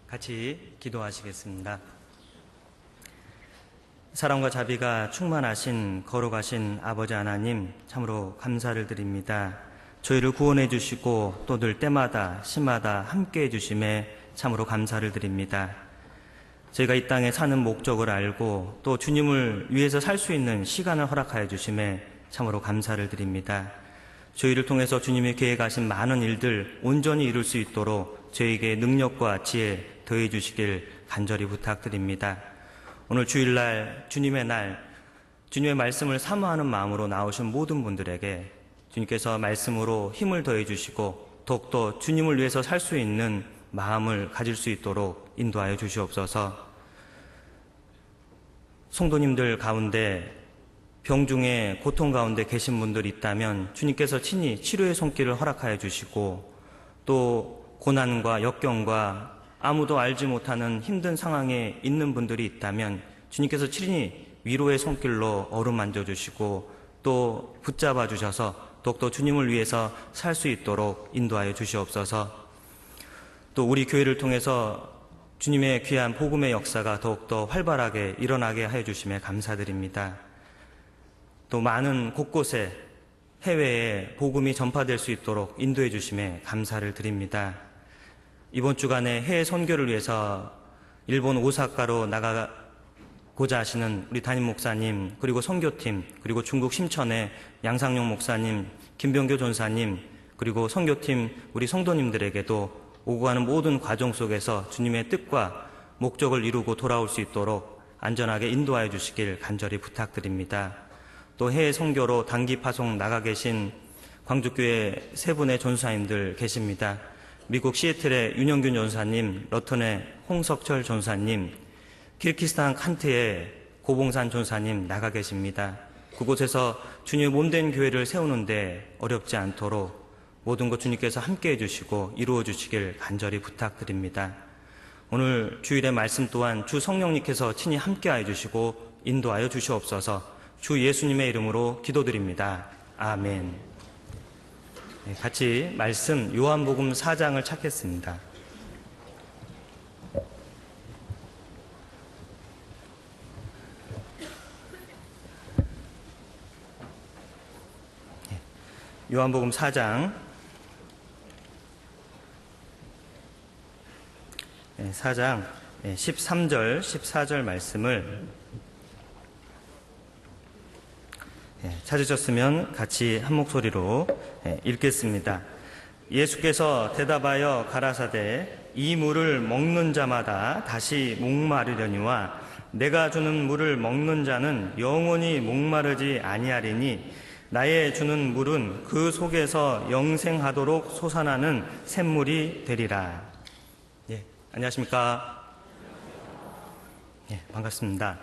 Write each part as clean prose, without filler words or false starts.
같이 기도하시겠습니다. 사랑과 자비가 충만하신 거룩하신 아버지 하나님, 참으로 감사를 드립니다. 저희를 구원해 주시고 또 늘 때마다 시마다 함께 해 주심에 참으로 감사를 드립니다. 저희가 이 땅에 사는 목적을 알고 또 주님을 위해서 살 수 있는 시간을 허락하여 주심에 참으로 감사를 드립니다. 저희를 통해서 주님이 계획하신 많은 일들 온전히 이룰 수 있도록 저희에게 능력과 지혜 더해 주시길 간절히 부탁드립니다. 오늘 주일날, 주님의 날, 주님의 말씀을 사모하는 마음으로 나오신 모든 분들에게 주님께서 말씀으로 힘을 더해 주시고 더욱더 주님을 위해서 살 수 있는 마음을 가질 수 있도록 인도하여 주시옵소서. 성도님들 가운데 병중에 고통 가운데 계신 분들이 있다면 주님께서 친히 치료의 손길을 허락하여 주시고 또 고난과 역경과 아무도 알지 못하는 힘든 상황에 있는 분들이 있다면 주님께서 친히 위로의 손길로 어루만져 주시고 또 붙잡아 주셔서 더욱더 주님을 위해서 살 수 있도록 인도하여 주시옵소서. 또 우리 교회를 통해서 주님의 귀한 복음의 역사가 더욱더 활발하게 일어나게 하여 주심에 감사드립니다. 또 많은 곳곳에 해외에 복음이 전파될 수 있도록 인도해 주심에 감사를 드립니다. 이번 주간에 해외 선교를 위해서 일본 오사카로 나가고자 하시는 우리 담임 목사님, 그리고 선교팀, 그리고 중국 심천의 양상용 목사님, 김병교 전사님, 그리고 선교팀 우리 성도님들에게도 오고 가는 모든 과정 속에서 주님의 뜻과 목적을 이루고 돌아올 수 있도록 안전하게 인도하여 주시길 간절히 부탁드립니다. 또 해외 선교로 단기 파송 나가 계신 광주교회 세 분의 전사님들 계십니다. 미국 시애틀의 윤영균 전사님, 러턴의 홍석철 전사님, 키르기스탄 칸트의 고봉산 전사님 나가 계십니다. 그곳에서 주님의 몸된 교회를 세우는데 어렵지 않도록 모든 것 주님께서 함께 해주시고 이루어 주시길 간절히 부탁드립니다. 오늘 주일의 말씀 또한 주 성령님께서 친히 함께하여 주시고 인도하여 주시옵소서. 주 예수님의 이름으로 기도드립니다. 아멘. 같이 말씀 요한복음 4장을 찾겠습니다. 요한복음 4장 13절, 14절 말씀을 찾으셨으면 같이 한 목소리로 읽겠습니다. 예수께서 대답하여 가라사대 이 물을 먹는 자마다 다시 목마르려니와 내가 주는 물을 먹는 자는 영원히 목마르지 아니하리니 나의 주는 물은 그 속에서 영생하도록 솟아나는 샘물이 되리라. 예, 안녕하십니까? 예, 반갑습니다.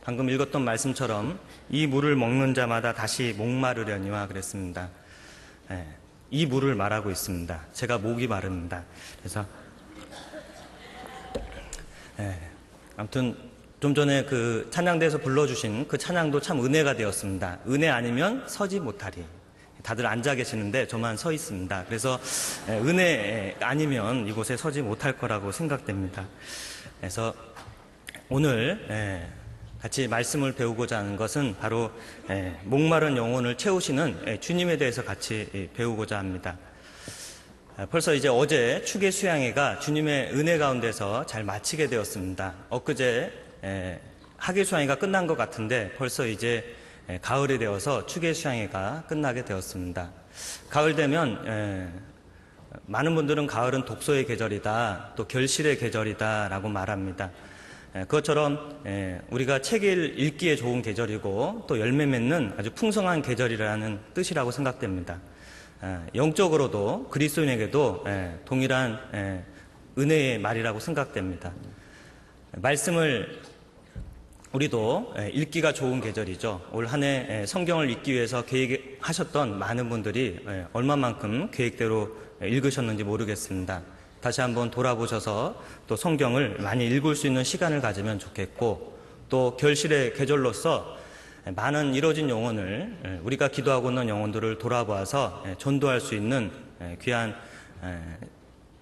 방금 읽었던 말씀처럼 이 물을 먹는 자마다 다시 목마르려니와 그랬습니다. 이 물을 말하고 있습니다. 제가 목이 마릅니다. 그래서 아무튼 좀 전에 그 찬양대에서 불러주신 그 찬양도 참 은혜가 되었습니다. 은혜 아니면 서지 못하리. 다들 앉아 계시는데 저만 서 있습니다. 그래서 은혜 아니면 이곳에 서지 못할 거라고 생각됩니다. 그래서 오늘 같이 말씀을 배우고자 하는 것은 바로 목마른 영혼을 채우시는 주님에 대해서 같이 배우고자 합니다. 벌써 이제 어제 추계 수양회가 주님의 은혜 가운데서 잘 마치게 되었습니다. 엊그제 학예 수양회가 끝난 것 같은데 벌써 이제 가을이 되어서 추계 수양회가 끝나게 되었습니다. 가을 되면 많은 분들은 가을은 독서의 계절이다, 또 결실의 계절이다 라고 말합니다. 그것처럼 우리가 책을 읽기에 좋은 계절이고 또 열매 맺는 아주 풍성한 계절이라는 뜻이라고 생각됩니다. 영적으로도 그리스도인에게도 동일한 은혜의 말이라고 생각됩니다. 말씀을 우리도 읽기가 좋은 계절이죠. 올 한 해 성경을 읽기 위해서 계획하셨던 많은 분들이 얼마만큼 계획대로 읽으셨는지 모르겠습니다. 다시 한번 돌아보셔서 또 성경을 많이 읽을 수 있는 시간을 가지면 좋겠고, 또 결실의 계절로서 많은 이뤄진 영혼을, 우리가 기도하고 있는 영혼들을 돌아보아서 전도할 수 있는 귀한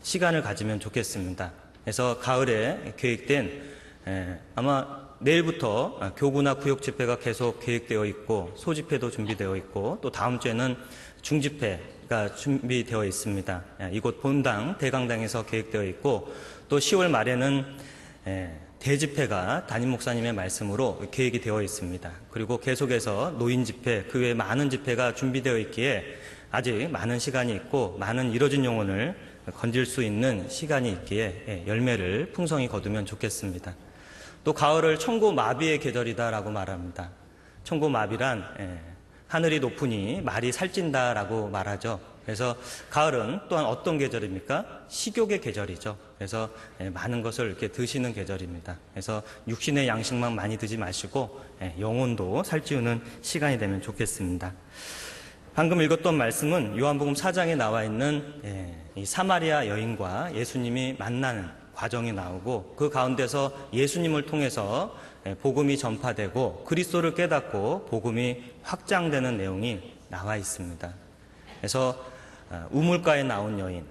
시간을 가지면 좋겠습니다. 그래서 가을에 계획된 아마 내일부터 교구나 구역 집회가 계속 계획되어 있고 소집회도 준비되어 있고 또 다음 주에는 중집회가 준비되어 있습니다. 이곳 본당 대강당에서 계획되어 있고 또 10월 말에는 대집회가 담임 목사님의 말씀으로 계획이 되어 있습니다. 그리고 계속해서 노인 집회, 그 외에 많은 집회가 준비되어 있기에 아직 많은 시간이 있고 많은 이뤄진 영혼을 건질 수 있는 시간이 있기에 열매를 풍성히 거두면 좋겠습니다. 또 가을을 천고마비의 계절이다라고 말합니다. 천고마비란 하늘이 높으니 말이 살찐다라고 말하죠. 그래서 가을은 또한 어떤 계절입니까? 식욕의 계절이죠. 그래서 많은 것을 이렇게 드시는 계절입니다. 그래서 육신의 양식만 많이 드지 마시고 영혼도 살찌우는 시간이 되면 좋겠습니다. 방금 읽었던 말씀은 요한복음 4장에 나와 있는 이 사마리아 여인과 예수님이 만나는 과정이 나오고 그 가운데서 예수님을 통해서 복음이 전파되고 그리스도를 깨닫고 복음이 확장되는 내용이 나와 있습니다. 그래서 우물가에 나온 여인,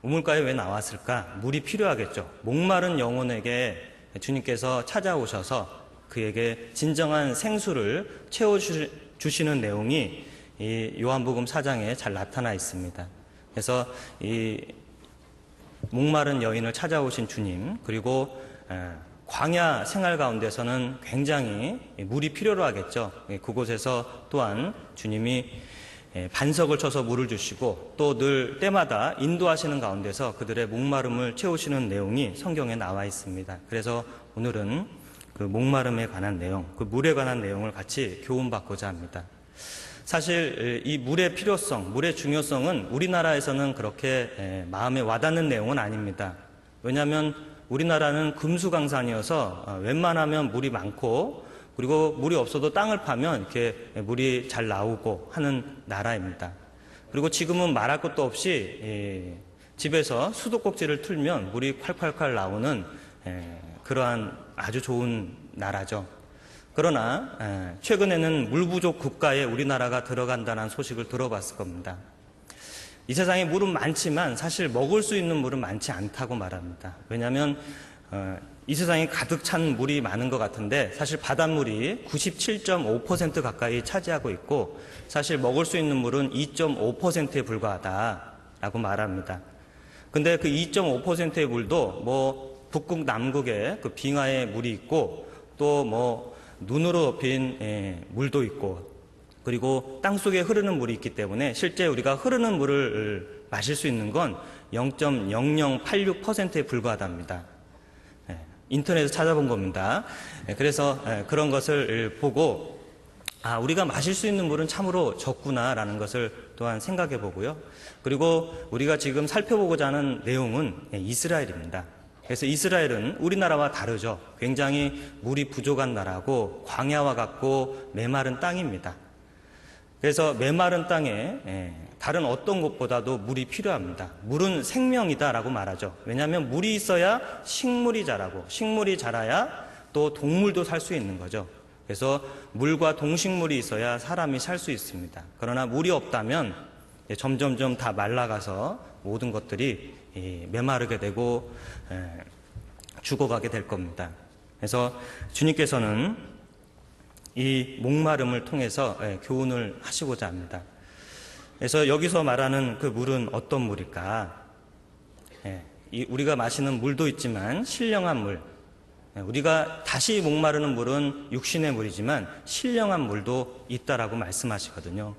우물가에 왜 나왔을까? 물이 필요하겠죠. 목마른 영혼에게 주님께서 찾아오셔서 그에게 진정한 생수를 채워주시는 내용이 이 요한복음 4장에 잘 나타나 있습니다. 그래서 이 목마른 여인을 찾아오신 주님, 그리고 광야 생활 가운데서는 굉장히 물이 필요로 하겠죠. 그곳에서 또한 주님이 반석을 쳐서 물을 주시고 또 늘 때마다 인도하시는 가운데서 그들의 목마름을 채우시는 내용이 성경에 나와 있습니다. 그래서 오늘은 그 목마름에 관한 내용, 그 물에 관한 내용을 같이 교훈받고자 합니다. 사실 이 물의 필요성, 물의 중요성은 우리나라에서는 그렇게 마음에 와닿는 내용은 아닙니다. 왜냐하면 우리나라는 금수강산이어서 웬만하면 물이 많고 그리고 물이 없어도 땅을 파면 이렇게 물이 잘 나오고 하는 나라입니다. 그리고 지금은 말할 것도 없이 집에서 수도꼭지를 틀면 물이 콸콸콸 나오는 그러한 아주 좋은 나라죠. 그러나 최근에는 물 부족 국가에 우리나라가 들어간다는 소식을 들어봤을 겁니다. 이 세상에 물은 많지만 사실 먹을 수 있는 물은 많지 않다고 말합니다. 왜냐하면 이 세상에 가득 찬 물이 많은 것 같은데 사실 바닷물이 97.5% 가까이 차지하고 있고 사실 먹을 수 있는 물은 2.5%에 불과하다라고 말합니다. 근데 그 2.5%의 물도 뭐 북극 남극에 그 빙하에 물이 있고 또 뭐 눈으로 빈 물도 있고 그리고 땅속에 흐르는 물이 있기 때문에 실제 우리가 흐르는 물을 마실 수 있는 건 0.0086%에 불과하답니다. 인터넷에서 찾아본 겁니다. 그래서 그런 것을 보고 우리가 마실 수 있는 물은 참으로 적구나라는 것을 또한 생각해 보고요. 그리고 우리가 지금 살펴보고자 하는 내용은 이스라엘입니다. 그래서 이스라엘은 우리나라와 다르죠. 굉장히 물이 부족한 나라고 광야와 같고 메마른 땅입니다. 그래서 메마른 땅에 다른 어떤 곳보다도 물이 필요합니다. 물은 생명이다라고 말하죠. 왜냐하면 물이 있어야 식물이 자라고 식물이 자라야 또 동물도 살 수 있는 거죠. 그래서 물과 동식물이 있어야 사람이 살 수 있습니다. 그러나 물이 없다면 점점점 다 말라가서 모든 것들이 메마르게 되고 죽어가게 될 겁니다. 그래서 주님께서는 이 목마름을 통해서 교훈을 하시고자 합니다. 그래서 여기서 말하는 그 물은 어떤 물일까? 우리가 마시는 물도 있지만 신령한 물, 우리가 다시 목마르는 물은 육신의 물이지만 신령한 물도 있다라고 말씀하시거든요.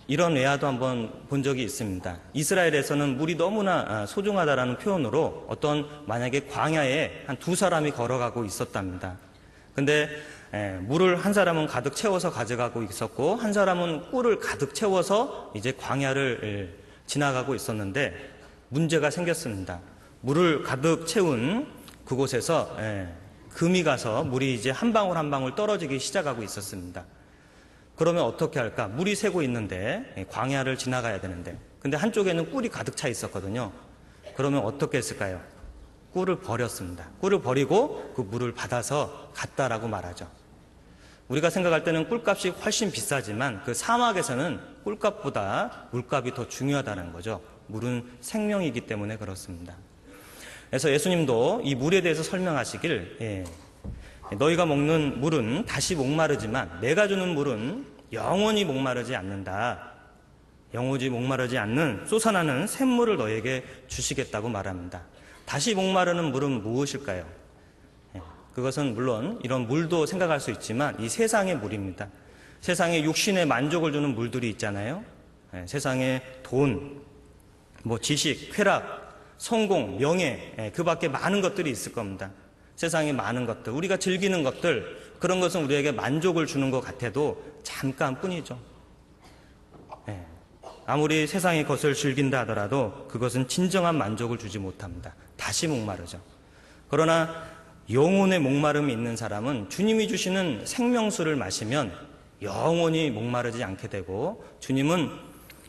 이런 외화도 한번 본 적이 있습니다. 이스라엘에서는 물이 너무나 소중하다라는 표현으로 만약에 광야에 한 두 사람이 걸어가고 있었답니다. 근데 물을 한 사람은 가득 채워서 가져가고 있었고 한 사람은 꿀을 가득 채워서 이제 광야를 지나가고 있었는데 문제가 생겼습니다. 물을 가득 채운 그곳에서 금이 가서 물이 이제 한 방울 한 방울 떨어지기 시작하고 있었습니다. 그러면 어떻게 할까? 물이 새고 있는데 광야를 지나가야 되는데 근데 한쪽에는 꿀이 가득 차 있었거든요. 그러면 어떻게 했을까요? 꿀을 버렸습니다. 꿀을 버리고 그 물을 받아서 갔다라고 말하죠. 우리가 생각할 때는 꿀값이 훨씬 비싸지만 그 사막에서는 꿀값보다 물값이 더 중요하다는 거죠. 물은 생명이기 때문에 그렇습니다. 그래서 예수님도 이 물에 대해서 설명하시길, 너희가 먹는 물은 다시 목마르지만 내가 주는 물은 영원히 목마르지 않는다. 영원히 목마르지 않는 솟아나는 샘물을 너에게 주시겠다고 말합니다. 다시 목마르는 물은 무엇일까요? 그것은 물론 이런 물도 생각할 수 있지만 이 세상의 물입니다. 세상에 육신에 만족을 주는 물들이 있잖아요. 세상에 돈, 지식, 쾌락, 성공, 명예, 그 밖에 많은 것들이 있을 겁니다. 세상에 많은 것들, 우리가 즐기는 것들, 그런 것은 우리에게 만족을 주는 것 같아도 잠깐뿐이죠. 아무리 세상의 것을 즐긴다 하더라도 그것은 진정한 만족을 주지 못합니다. 다시 목마르죠. 그러나 영혼의 목마름이 있는 사람은 주님이 주시는 생명수를 마시면 영원히 목마르지 않게 되고, 주님은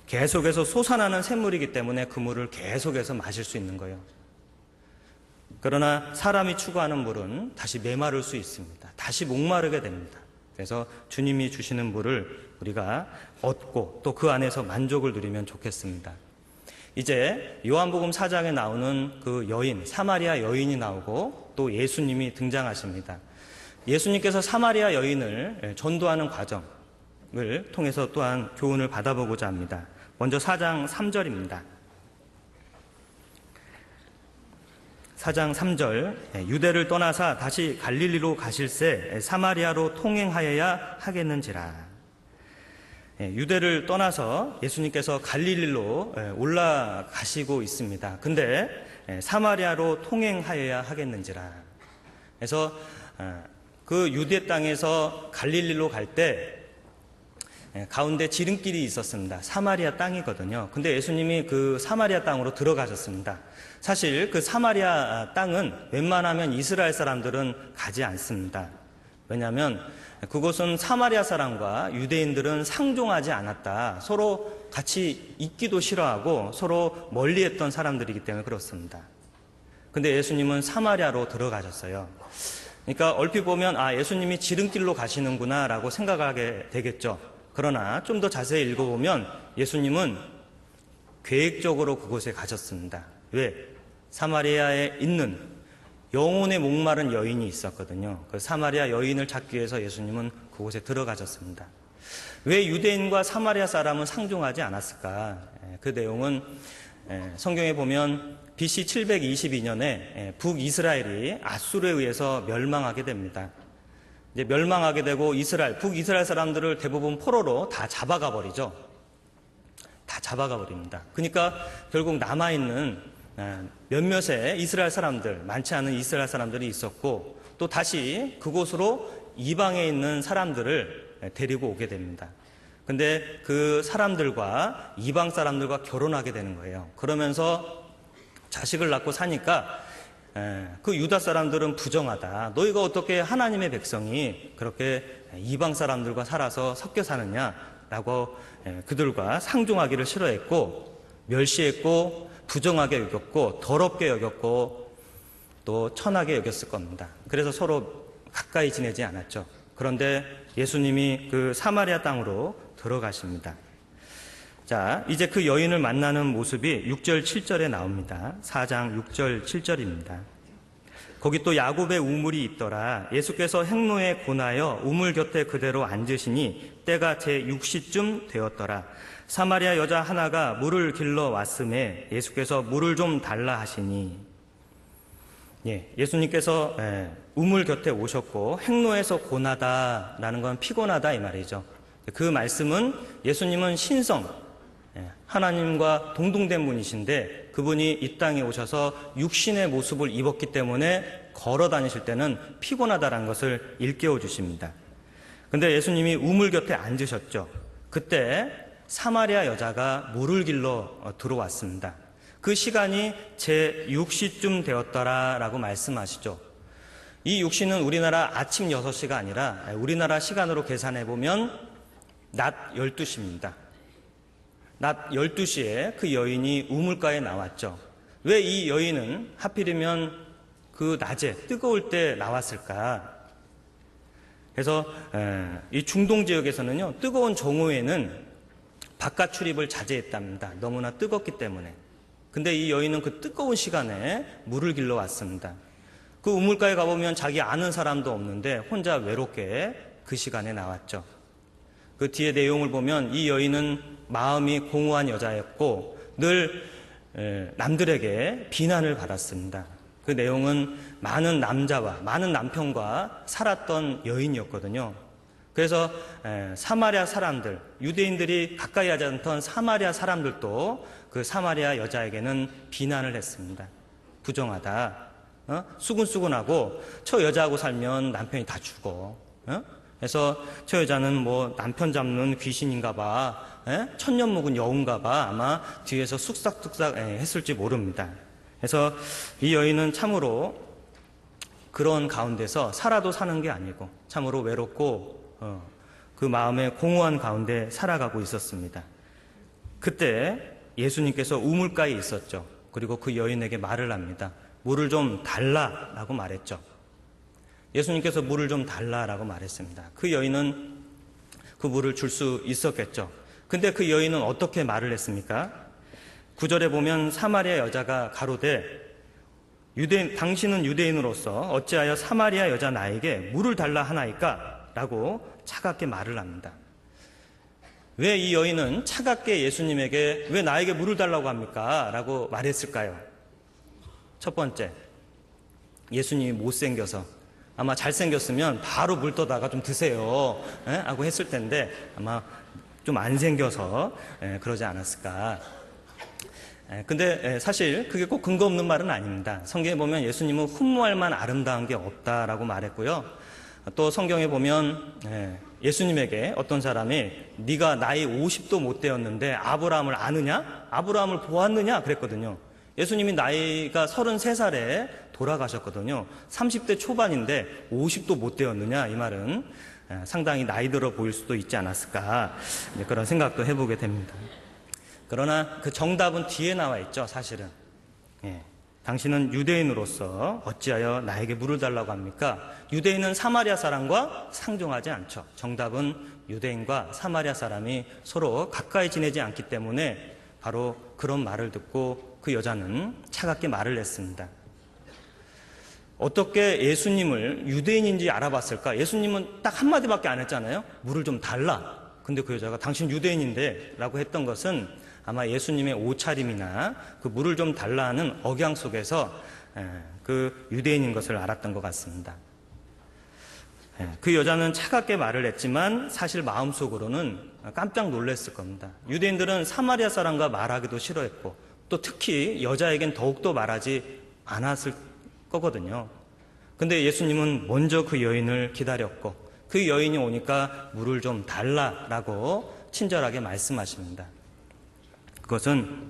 계속해서 솟아나는 샘물이기 때문에 그 물을 계속해서 마실 수 있는 거예요. 그러나 사람이 추구하는 물은 다시 메마를 수 있습니다. 다시 목마르게 됩니다. 그래서 주님이 주시는 물을 우리가 얻고 또 그 안에서 만족을 누리면 좋겠습니다. 이제 요한복음 4장에 나오는 그 여인, 사마리아 여인이 나오고 또 예수님이 등장하십니다. 예수님께서 사마리아 여인을 전도하는 과정을 통해서 또한 교훈을 받아보고자 합니다. 먼저 4장 3절입니다. 4장 3절, 유대를 떠나사 다시 갈릴리로 가실새 사마리아로 통행하여야 하겠는지라. 유대를 떠나서 예수님께서 갈릴리로 올라가시고 있습니다. 근데 사마리아로 통행하여야 하겠는지라. 그래서 그 유대 땅에서 갈릴리로 갈 때 가운데 지름길이 있었습니다. 사마리아 땅이거든요. 근데 예수님이 그 사마리아 땅으로 들어가셨습니다. 사실 그 사마리아 땅은 웬만하면 이스라엘 사람들은 가지 않습니다. 왜냐하면 그곳은 사마리아 사람과 유대인들은 상종하지 않았다. 서로 같이 있기도 싫어하고 서로 멀리했던 사람들이기 때문에 그렇습니다. 근데 예수님은 사마리아로 들어가셨어요. 그러니까 얼핏 보면 예수님이 지름길로 가시는구나 라고 생각하게 되겠죠. 그러나 좀 더 자세히 읽어보면 예수님은 계획적으로 그곳에 가셨습니다. 왜? 사마리아에 있는 영혼의 목마른 여인이 있었거든요. 그 사마리아 여인을 찾기 위해서 예수님은 그곳에 들어가셨습니다. 왜 유대인과 사마리아 사람은 상종하지 않았을까? 그 내용은 성경에 보면 BC 722년에 북이스라엘이 아수르에 의해서 멸망하게 됩니다. 이제 멸망하게 되고 북이스라엘 사람들을 대부분 포로로 다 잡아가 버리죠. 다 잡아가 버립니다. 그러니까 결국 남아있는 몇몇의 이스라엘 사람들, 많지 않은 이스라엘 사람들이 있었고 또 다시 그곳으로 이방에 있는 사람들을 데리고 오게 됩니다. 근데 그 사람들과 이방 사람들과 결혼하게 되는 거예요. 그러면서 자식을 낳고 사니까 그 유다 사람들은 부정하다. 너희가 어떻게 하나님의 백성이 그렇게 이방 사람들과 살아서 섞여 사느냐라고 그들과 상종하기를 싫어했고 멸시했고 부정하게 여겼고 더럽게 여겼고 또 천하게 여겼을 겁니다. 그래서 서로 가까이 지내지 않았죠. 그런데 예수님이 그 사마리아 땅으로 들어가십니다. 자, 이제 그 여인을 만나는 모습이 6절 7절에 나옵니다. 4장 6절 7절입니다. 거기 또 야곱의 우물이 있더라. 예수께서 행로에 고나여 우물 곁에 그대로 앉으시니 때가 제6시쯤 되었더라. 사마리아 여자 하나가 물을 길러 왔음에 예수께서 물을 좀 달라 하시니, 예수님께서 우물 곁에 오셨고 행로에서 고나다라는 건 피곤하다 이 말이죠. 그 말씀은 예수님은 신성, 하나님과 동등된 분이신데 그분이 이 땅에 오셔서 육신의 모습을 입었기 때문에 걸어 다니실 때는 피곤하다는 것을 일깨워 주십니다. 근데 예수님이 우물 곁에 앉으셨죠. 그때 사마리아 여자가 물을 길러 들어왔습니다. 그 시간이 제6시쯤 되었더라라고 말씀하시죠. 이 6시는 우리나라 아침 6시가 아니라 우리나라 시간으로 계산해 보면 낮 12시입니다. 낮 12시에 그 여인이 우물가에 나왔죠. 왜 이 여인은 하필이면 그 낮에 뜨거울 때 나왔을까? 그래서 이 중동 지역에서는요, 뜨거운 정오에는 바깥 출입을 자제했답니다. 너무나 뜨겁기 때문에. 근데 이 여인은 그 뜨거운 시간에 물을 길러 왔습니다. 그 우물가에 가보면 자기 아는 사람도 없는데 혼자 외롭게 그 시간에 나왔죠. 그 뒤에 내용을 보면 이 여인은 마음이 공허한 여자였고 늘 남들에게 비난을 받았습니다. 그 내용은 많은 남자와 많은 남편과 살았던 여인이었거든요. 그래서 사마리아 사람들, 유대인들이 가까이 하지 않던 사마리아 사람들도 그 사마리아 여자에게는 비난을 했습니다. 부정하다, 수근수근하고 저 여자하고 살면 남편이 다 죽어. 그래서 저 여자는 뭐 남편 잡는 귀신인가 봐, 천년 묵은 여우인가 봐, 아마 뒤에서 쑥싹쑥싹 했을지 모릅니다. 그래서 이 여인은 참으로 그런 가운데서 살아도 사는 게 아니고 참으로 외롭고 그 마음의 공허한 가운데 살아가고 있었습니다. 그때 예수님께서 우물가에 있었죠. 그리고 그 여인에게 말을 합니다. 물을 좀 달라라고 말했죠. 예수님께서 물을 좀 달라라고 말했습니다. 그 여인은 그 물을 줄 수 있었겠죠. 근데 그 여인은 어떻게 말을 했습니까? 9절에 보면 사마리아 여자가 가로되 당신은 유대인으로서 어찌하여 사마리아 여자 나에게 물을 달라 하나이까? 라고 차갑게 말을 합니다. 왜 이 여인은 차갑게 예수님에게 왜 나에게 물을 달라고 합니까? 라고 말했을까요? 첫 번째, 예수님이 못생겨서, 아마 잘생겼으면 바로 물 떠다가 좀 드세요 하고 했을 텐데 아마 좀 안 생겨서 그러지 않았을까. 근데 사실 그게 꼭 근거 없는 말은 아닙니다. 성경에 보면 예수님은 흠모할 만한 아름다운 게 없다라고 말했고요. 또 성경에 보면 예수님에게 어떤 사람이 네가 나이 50도 못 되었는데 아브라함을 아느냐? 아브라함을 보았느냐? 그랬거든요. 예수님이 나이가 33살에 돌아가셨거든요. 30대 초반인데 50도 못 되었느냐? 이 말은 상당히 나이 들어 보일 수도 있지 않았을까, 그런 생각도 해보게 됩니다. 그러나 그 정답은 뒤에 나와 있죠. 사실은 당신은 유대인으로서 어찌하여 나에게 물을 달라고 합니까? 유대인은 사마리아 사람과 상종하지 않죠. 정답은 유대인과 사마리아 사람이 서로 가까이 지내지 않기 때문에 바로 그런 말을 듣고 그 여자는 차갑게 말을 했습니다. 어떻게 예수님을 유대인인지 알아봤을까? 예수님은 딱 한마디밖에 안 했잖아요. 물을 좀 달라. 근데 그 여자가 당신 유대인인데 라고 했던 것은 아마 예수님의 옷차림이나 그 물을 좀 달라 하는 억양 속에서 그 유대인인 것을 알았던 것 같습니다. 그 여자는 차갑게 말을 했지만 사실 마음속으로는 깜짝 놀랐을 겁니다. 유대인들은 사마리아 사람과 말하기도 싫어했고 또 특히 여자에겐 더욱더 말하지 않았을 거거든요. 근데 예수님은 먼저 그 여인을 기다렸고 그 여인이 오니까 물을 좀 달라라고 친절하게 말씀하십니다. 그것은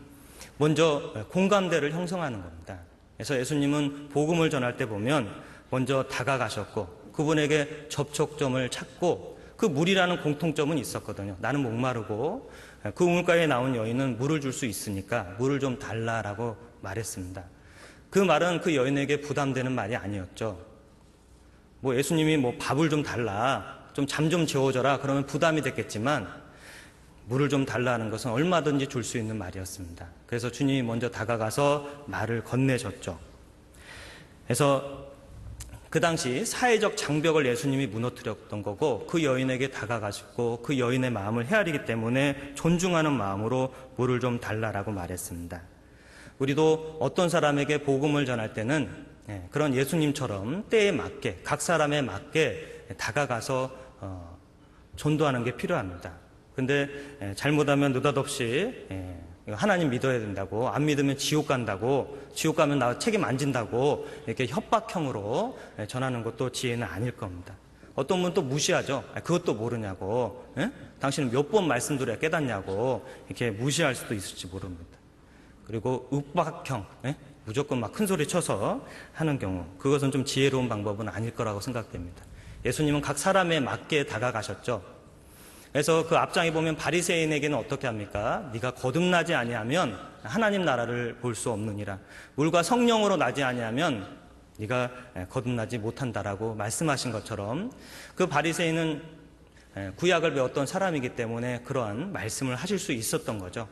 먼저 공감대를 형성하는 겁니다. 그래서 예수님은 복음을 전할 때 보면 먼저 다가가셨고 그분에게 접촉점을 찾고 그 물이라는 공통점은 있었거든요. 나는 목마르고 그 우물가에 나온 여인은 물을 줄 수 있으니까 물을 좀 달라라고 말했습니다. 그 말은 그 여인에게 부담되는 말이 아니었죠. 뭐 예수님이 뭐 밥을 좀 달라, 좀 잠 좀 재워줘라 그러면 부담이 됐겠지만 물을 좀 달라는 것은 얼마든지 줄 수 있는 말이었습니다. 그래서 주님이 먼저 다가가서 말을 건네셨죠. 그래서 그 당시 사회적 장벽을 예수님이 무너뜨렸던 거고 그 여인에게 다가가셨고 그 여인의 마음을 헤아리기 때문에 존중하는 마음으로 물을 좀 달라라고 말했습니다. 우리도 어떤 사람에게 복음을 전할 때는 그런 예수님처럼 때에 맞게 각 사람에 맞게 다가가서 전도하는 게 필요합니다. 근데 잘못하면 느닷없이 하나님 믿어야 된다고, 안 믿으면 지옥 간다고, 지옥 가면 나 책임 안 진다고 이렇게 협박형으로 전하는 것도 지혜는 아닐 겁니다. 어떤 분은 또 무시하죠. 그것도 모르냐고, 당신은 몇 번 말씀드려야 깨닫냐고 이렇게 무시할 수도 있을지 모릅니다. 그리고 윽박형, 무조건 막 큰 소리 쳐서 하는 경우, 그것은 좀 지혜로운 방법은 아닐 거라고 생각됩니다. 예수님은 각 사람에 맞게 다가가셨죠. 그래서 그 앞장에 보면 바리새인에게는 어떻게 합니까? 네가 거듭나지 아니하면 하나님 나라를 볼 수 없느니라. 물과 성령으로 나지 아니하면 네가 거듭나지 못한다라고 말씀하신 것처럼 그 바리새인은 구약을 배웠던 사람이기 때문에 그러한 말씀을 하실 수 있었던 거죠.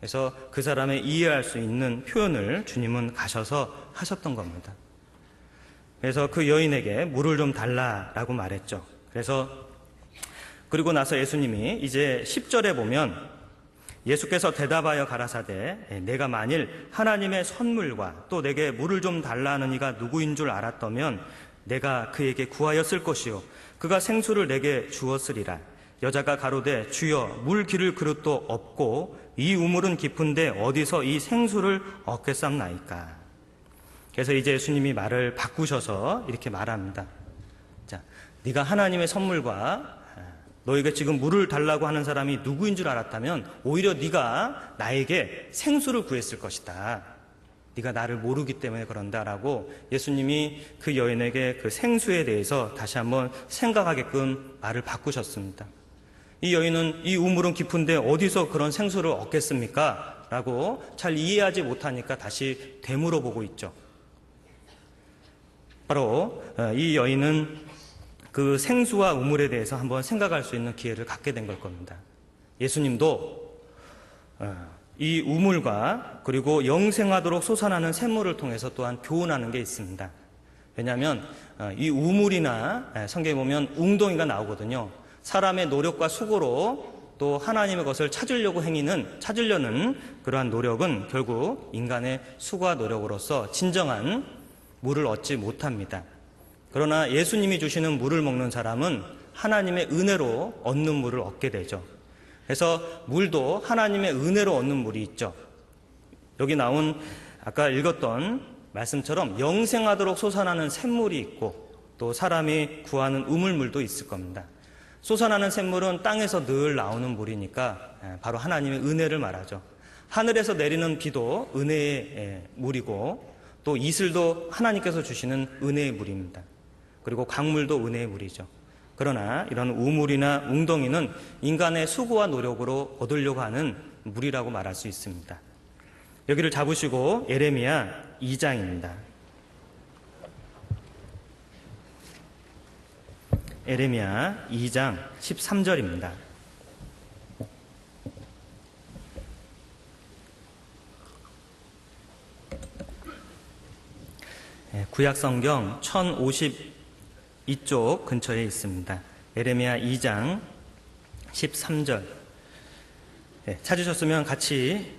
그래서 그 사람의 이해할 수 있는 표현을 주님은 가셔서 하셨던 겁니다. 그래서 그 여인에게 물을 좀 달라라고 말했죠. 그리고 나서 예수님이 이제 10절에 보면 예수께서 대답하여 가라사대 내가 만일 하나님의 선물과 또 내게 물을 좀 달라는 이가 누구인 줄 알았다면 내가 그에게 구하였을 것이요 그가 생수를 내게 주었으리라. 여자가 가로되 주여 물 기를 그릇도 없고 이 우물은 깊은데 어디서 이 생수를 얻겠삼나이까. 그래서 이제 예수님이 말을 바꾸셔서 이렇게 말합니다. 자, 네가 하나님의 선물과 너에게 지금 물을 달라고 하는 사람이 누구인 줄 알았다면 오히려 네가 나에게 생수를 구했을 것이다. 네가 나를 모르기 때문에 그런다라고 예수님이 그 여인에게 그 생수에 대해서 다시 한번 생각하게끔 말을 바꾸셨습니다. 이 여인은 이 우물은 깊은데 어디서 그런 생수를 얻겠습니까? 라고 잘 이해하지 못하니까 다시 되물어보고 있죠. 바로 이 여인은 그 생수와 우물에 대해서 한번 생각할 수 있는 기회를 갖게 된 걸 겁니다. 예수님도 이 우물과 그리고 영생하도록 솟아나는 샘물을 통해서 또한 교훈하는 게 있습니다. 왜냐하면 이 우물이나 성경에 보면 웅덩이가 나오거든요. 사람의 노력과 수고로 또 하나님의 것을 찾으려는 그러한 노력은 결국 인간의 수고와 노력으로서 진정한 물을 얻지 못합니다. 그러나 예수님이 주시는 물을 먹는 사람은 하나님의 은혜로 얻는 물을 얻게 되죠. 그래서 물도 하나님의 은혜로 얻는 물이 있죠. 여기 나온 아까 읽었던 말씀처럼 영생하도록 솟아나는 샘물이 있고 또 사람이 구하는 우물물도 있을 겁니다. 솟아나는 샘물은 땅에서 늘 나오는 물이니까 바로 하나님의 은혜를 말하죠. 하늘에서 내리는 비도 은혜의 물이고 또 이슬도 하나님께서 주시는 은혜의 물입니다. 그리고 강물도 은혜의 물이죠. 그러나 이런 우물이나 웅덩이는 인간의 수고와 노력으로 얻으려고 하는 물이라고 말할 수 있습니다. 여기를 잡으시고 예레미야 2장입니다. 예레미야 2장 13절입니다. 구약성경 1052쪽 근처에 있습니다. 예레미야 2장 13절 찾으셨으면 같이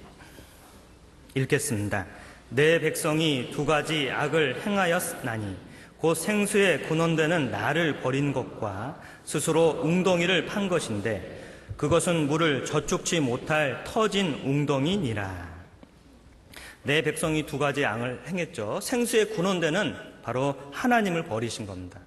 읽겠습니다. 내 백성이 두 가지 악을 행하였나니 곧 생수에 근원되는 나를 버린 것과 스스로 웅덩이를 판 것인데 그것은 물을 저축치 못할 터진 웅덩이니라. 내 백성이 두 가지 악을 행했죠. 생수에 근원되는 바로 하나님을 버리신 겁니다.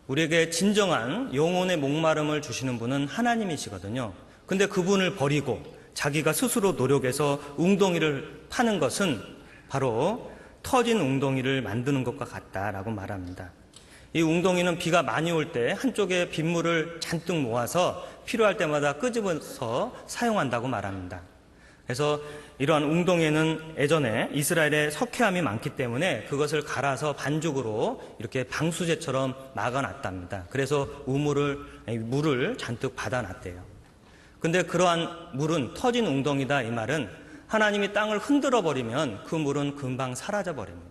우리에게 진정한 영혼의 목마름을 주시는 분은 하나님이시거든요. 근데 그분을 버리고 자기가 스스로 노력해서 웅덩이를 파는 것은 바로 터진 웅덩이를 만드는 것과 같다라고 말합니다. 이 웅덩이는 비가 많이 올 때 한쪽에 빗물을 잔뜩 모아서 필요할 때마다 끄집어서 사용한다고 말합니다. 그래서 이러한 웅덩이에는 예전에 이스라엘에 석회암이 많기 때문에 그것을 갈아서 반죽으로 이렇게 방수제처럼 막아놨답니다. 그래서 물을 잔뜩 받아놨대요. 근데 그러한 물은 터진 웅덩이다 이 말은 하나님이 땅을 흔들어 버리면 그 물은 금방 사라져 버립니다.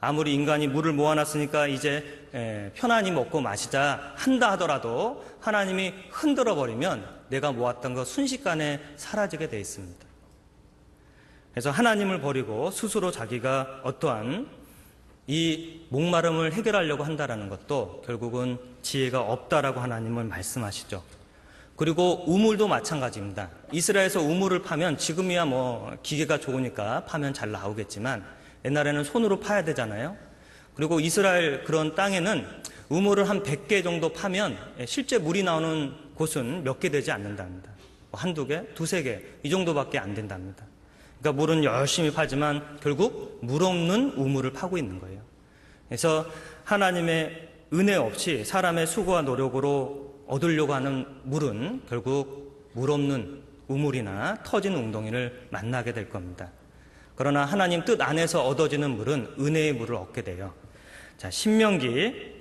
아무리 인간이 물을 모아놨으니까 이제 편안히 먹고 마시자 한다 하더라도 하나님이 흔들어 버리면 내가 모았던 것 순식간에 사라지게 돼 있습니다. 그래서 하나님을 버리고 스스로 자기가 어떠한 이 목마름을 해결하려고 한다는 것도 결국은 지혜가 없다라고 하나님은 말씀하시죠. 그리고 우물도 마찬가지입니다. 이스라엘에서 우물을 파면 지금이야 기계가 좋으니까 파면 잘 나오겠지만 옛날에는 손으로 파야 되잖아요. 그리고 이스라엘 그런 땅에는 우물을 한 100개 정도 파면 실제 물이 나오는 곳은 몇 개 되지 않는답니다. 한두 개, 두세 개 이 정도밖에 안 된답니다. 그러니까 물은 열심히 파지만 결국 물 없는 우물을 파고 있는 거예요. 그래서 하나님의 은혜 없이 사람의 수고와 노력으로 얻으려고 하는 물은 결국 물 없는 우물이나 터진 웅덩이를 만나게 될 겁니다. 그러나 하나님 뜻 안에서 얻어지는 물은 은혜의 물을 얻게 돼요. 자, 신명기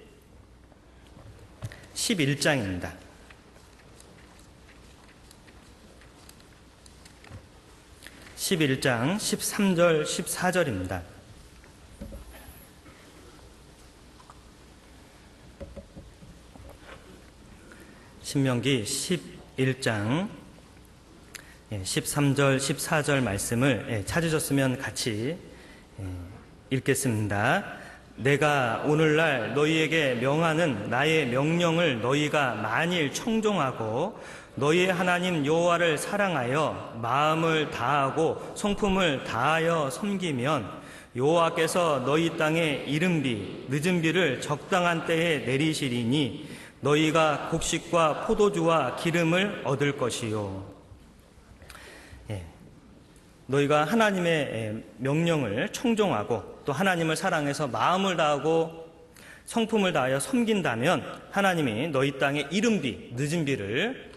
11장입니다. 11장 13절 14절입니다. 신명기 11장 13절 14절 말씀을 찾으셨으면 같이 읽겠습니다. 내가 오늘날 너희에게 명하는 나의 명령을 너희가 만일 청종하고 너희의 하나님 여호와를 사랑하여 마음을 다하고 성품을 다하여 섬기면 여호와께서 너희 땅에 이른 비 늦은 비를 적당한 때에 내리시리니 너희가 곡식과 포도주와 기름을 얻을 것이요. 너희가 하나님의 명령을 청종하고 또 하나님을 사랑해서 마음을 다하고 성품을 다하여 섬긴다면 하나님이 너희 땅에 이른 비, 늦은 비를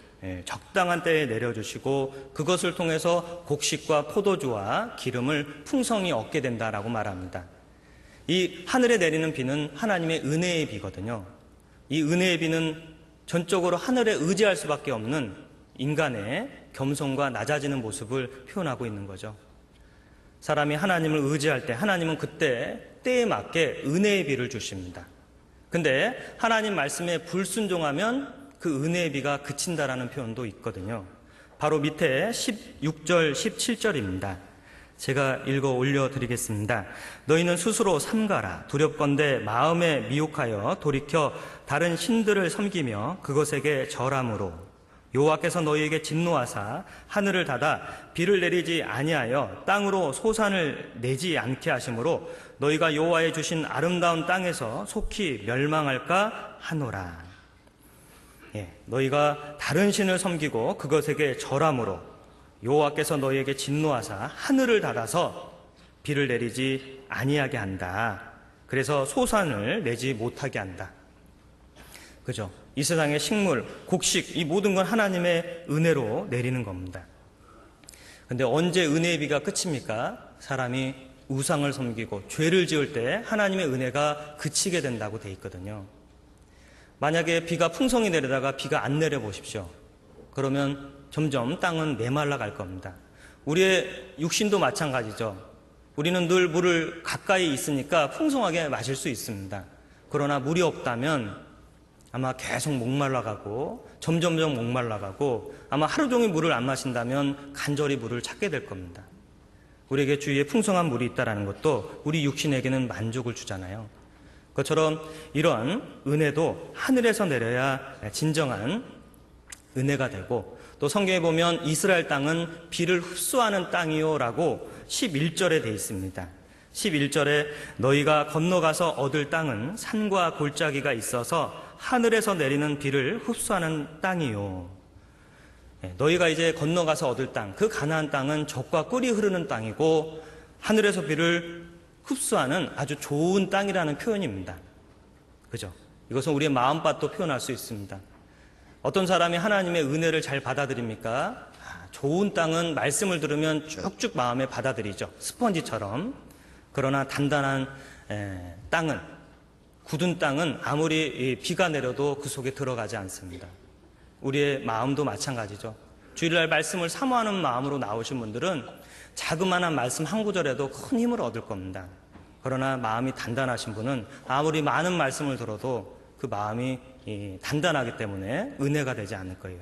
적당한 때에 내려주시고 그것을 통해서 곡식과 포도주와 기름을 풍성히 얻게 된다라고 말합니다. 이 하늘에 내리는 비는 하나님의 은혜의 비거든요. 이 은혜의 비는 전적으로 하늘에 의지할 수밖에 없는 인간의 겸손과 낮아지는 모습을 표현하고 있는 거죠. 사람이 하나님을 의지할 때 하나님은 그때 때에 맞게 은혜의 비를 주십니다. 근데 하나님 말씀에 불순종하면 그 은혜의 비가 그친다라는 표현도 있거든요. 바로 밑에 16절 17절입니다. 제가 읽어 올려드리겠습니다. 너희는 스스로 삼가라. 두렵건대 마음에 미혹하여 돌이켜 다른 신들을 섬기며 그것에게 절함으로 여호와께서 너희에게 진노하사 하늘을 닫아 비를 내리지 아니하여 땅으로 소산을 내지 않게 하심으로 너희가 여호와의 주신 아름다운 땅에서 속히 멸망할까 하노라. 너희가 다른 신을 섬기고 그것에게 절함으로 여호와께서 너희에게 진노하사 하늘을 닫아서 비를 내리지 아니하게 한다. 그래서 소산을 내지 못하게 한다. 그죠? 이 세상의 식물, 곡식, 이 모든 건 하나님의 은혜로 내리는 겁니다. 근데 언제 은혜의 비가 끝입니까? 사람이 우상을 섬기고 죄를 지을 때 하나님의 은혜가 그치게 된다고 돼 있거든요. 만약에 비가 풍성히 내리다가 비가 안 내려 보십시오. 그러면 점점 땅은 메말라 갈 겁니다. 우리의 육신도 마찬가지죠. 우리는 늘 물을 가까이 있으니까 풍성하게 마실 수 있습니다. 그러나 물이 없다면 아마 계속 목말라가고 점점점 목말라가고 아마 하루 종일 물을 안 마신다면 간절히 물을 찾게 될 겁니다. 우리에게 주위에 풍성한 물이 있다는 것도 우리 육신에게는 만족을 주잖아요. 그것처럼 이런 은혜도 하늘에서 내려야 진정한 은혜가 되고 또 성경에 보면 이스라엘 땅은 비를 흡수하는 땅이요라고 11절에 되어 있습니다. 11절에 너희가 건너가서 얻을 땅은 산과 골짜기가 있어서 하늘에서 내리는 비를 흡수하는 땅이요. 너희가 이제 건너가서 얻을 땅, 그 가나안 땅은 젖과 꿀이 흐르는 땅이고 하늘에서 비를 흡수하는 아주 좋은 땅이라는 표현입니다. 그죠? 이것은 우리의 마음밭도 표현할 수 있습니다. 어떤 사람이 하나님의 은혜를 잘 받아들입니까? 좋은 땅은 말씀을 들으면 쭉쭉 마음에 받아들이죠. 스펀지처럼. 그러나 단단한 땅은, 굳은 땅은 아무리 비가 내려도 그 속에 들어가지 않습니다. 우리의 마음도 마찬가지죠. 주일날 말씀을 사모하는 마음으로 나오신 분들은 자그마한 말씀 한 구절에도 큰 힘을 얻을 겁니다. 그러나 마음이 단단하신 분은 아무리 많은 말씀을 들어도 그 마음이 단단하기 때문에 은혜가 되지 않을 거예요.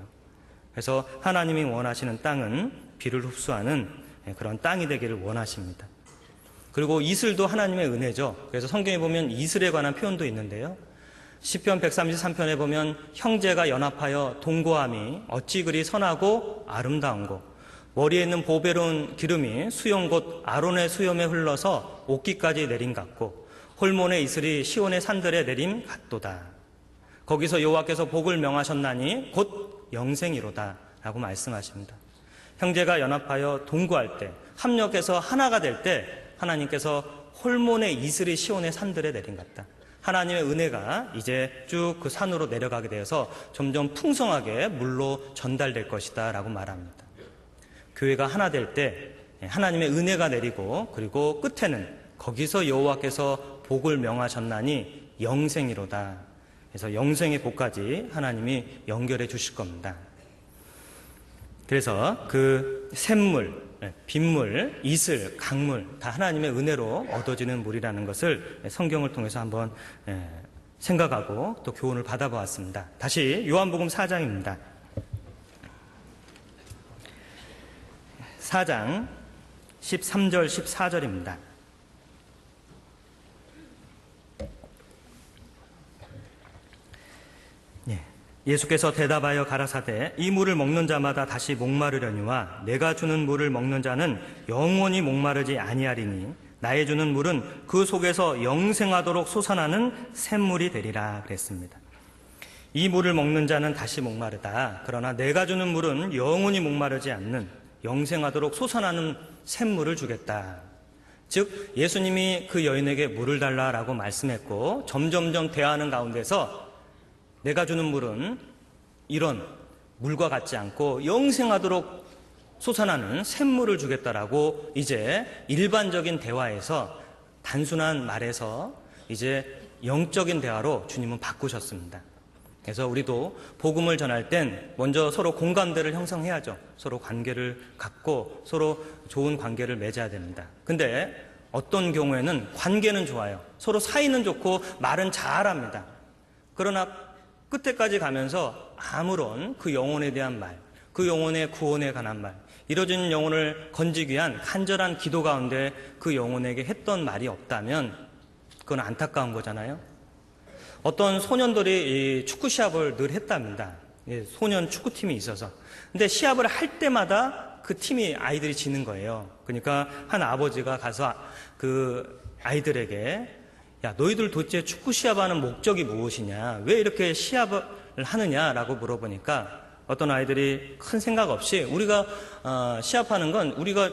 그래서 하나님이 원하시는 땅은 비를 흡수하는 그런 땅이 되기를 원하십니다. 그리고 이슬도 하나님의 은혜죠. 그래서 성경에 보면 이슬에 관한 표현도 있는데요. 시편 133편에 보면 형제가 연합하여 동거함이 어찌 그리 선하고 아름다운고 머리에 있는 보배로운 기름이 수염 곧 아론의 수염에 흘러서 옷깃까지 내림 같고 홀몬의 이슬이 시온의 산들에 내림 같도다. 거기서 여호와께서 복을 명하셨나니 곧 영생이로다 라고 말씀하십니다. 형제가 연합하여 동거할 때 합력해서 하나가 될 때 하나님께서 홀몬의 이슬이 시온의 산들에 내림 같다. 하나님의 은혜가 이제 쭉 그 산으로 내려가게 되어서 점점 풍성하게 물로 전달될 것이다 라고 말합니다. 교회가 하나 될 때 하나님의 은혜가 내리고 그리고 끝에는 거기서 여호와께서 복을 명하셨나니 영생이로다. 그래서 영생의 복까지 하나님이 연결해 주실 겁니다. 그래서 그 샘물, 빗물, 이슬, 강물 다 하나님의 은혜로 얻어지는 물이라는 것을 성경을 통해서 한번 생각하고 또 교훈을 받아보았습니다. 다시 요한복음 4장입니다. 4장 13절 14절입니다. 예수께서 대답하여 가라사대 이 물을 먹는 자마다 다시 목마르려니와 내가 주는 물을 먹는 자는 영원히 목마르지 아니하리니 나의 주는 물은 그 속에서 영생하도록 솟아나는 샘물이 되리라 그랬습니다. 이 물을 먹는 자는 다시 목마르다. 그러나 내가 주는 물은 영원히 목마르지 않는 영생하도록 솟아나는 샘물을 주겠다. 즉 예수님이 그 여인에게 물을 달라라고 말씀했고 점점점 대화하는 가운데서 내가 주는 물은 이런 물과 같지 않고 영생하도록 솟아나는 샘물을 주겠다라고 이제 일반적인 대화에서 단순한 말에서 이제 영적인 대화로 주님은 바꾸셨습니다. 그래서 우리도 복음을 전할 땐 먼저 서로 공감대를 형성해야죠. 서로 관계를 갖고 서로 좋은 관계를 맺어야 됩니다. 근데 어떤 경우에는 관계는 좋아요. 서로 사이는 좋고 말은 잘합니다. 그러나 끝에까지 가면서 아무런 그 영혼에 대한 말, 그 영혼의 구원에 관한 말, 이뤄진 영혼을 건지기 위한 간절한 기도 가운데 그 영혼에게 했던 말이 없다면 그건 안타까운 거잖아요. 어떤 소년들이 축구 시합을 늘 했답니다. 소년 축구팀이 있어서. 근데 시합을 할 때마다 그 팀이 아이들이 지는 거예요. 그러니까 한 아버지가 가서 그 아이들에게 야, 너희들 도대체 축구 시합하는 목적이 무엇이냐? 왜 이렇게 시합을 하느냐라고 물어보니까 어떤 아이들이 큰 생각 없이 우리가 시합하는 건 우리가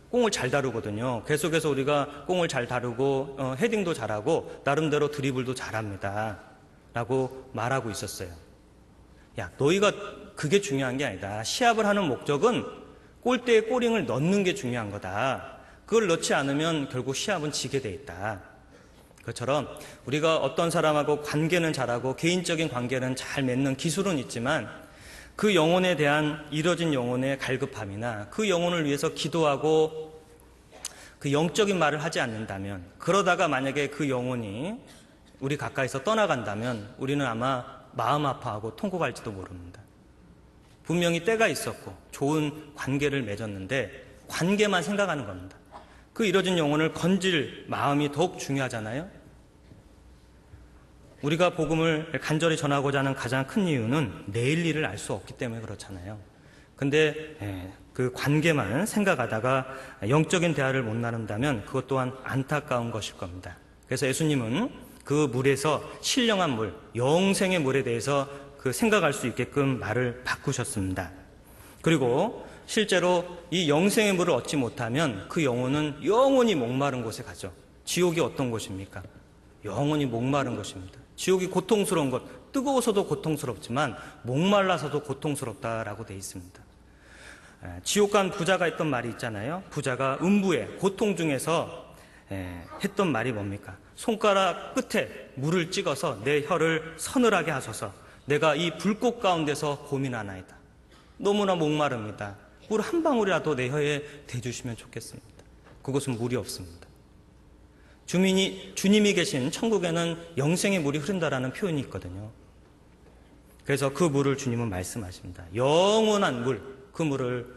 공을 잘 다루거든요. 계속해서 우리가 공을 잘 다루고 헤딩도 잘하고 나름대로 드리블도 잘합니다. 라고 말하고 있었어요. 야, 너희가 그게 중요한 게 아니다. 시합을 하는 목적은 골대에 골링을 넣는 게 중요한 거다. 그걸 넣지 않으면 결국 시합은 지게 돼 있다. 그처럼 우리가 어떤 사람하고 관계는 잘하고 개인적인 관계는 잘 맺는 기술은 있지만 그 영혼에 대한 이뤄진 영혼의 갈급함이나 그 영혼을 위해서 기도하고 그 영적인 말을 하지 않는다면, 그러다가 만약에 그 영혼이 우리 가까이서 떠나간다면 우리는 아마 마음 아파하고 통곡할지도 모릅니다. 분명히 때가 있었고 좋은 관계를 맺었는데 관계만 생각하는 겁니다. 그 이뤄진 영혼을 건질 마음이 더욱 중요하잖아요. 우리가 복음을 간절히 전하고자 하는 가장 큰 이유는 내일 일을 알 수 없기 때문에 그렇잖아요. 근데 그 관계만 생각하다가 영적인 대화를 못 나눈다면 그것 또한 안타까운 것일 겁니다. 그래서 예수님은 그 물에서 신령한 물, 영생의 물에 대해서 그 생각할 수 있게끔 말을 바꾸셨습니다. 그리고 실제로 이 영생의 물을 얻지 못하면 그 영혼은 영원히 목마른 곳에 가죠. 지옥이 어떤 곳입니까? 영원히 목마른 곳입니다. 지옥이 고통스러운 것, 뜨거워서도 고통스럽지만 목말라서도 고통스럽다라고 되어 있습니다. 지옥 간 부자가 했던 말이 있잖아요. 부자가 음부에 고통 중에서 했던 말이 뭡니까? 손가락 끝에 물을 찍어서 내 혀를 서늘하게 하소서. 내가 이 불꽃 가운데서 고민하나이다. 너무나 목마릅니다. 물 한 방울이라도 내 혀에 대주시면 좋겠습니다. 그것은 물이 없습니다. 주님이 계신 천국에는 영생의 물이 흐른다라는 표현이 있거든요. 그래서 그 물을 주님은 말씀하십니다. 영원한 물, 그 물을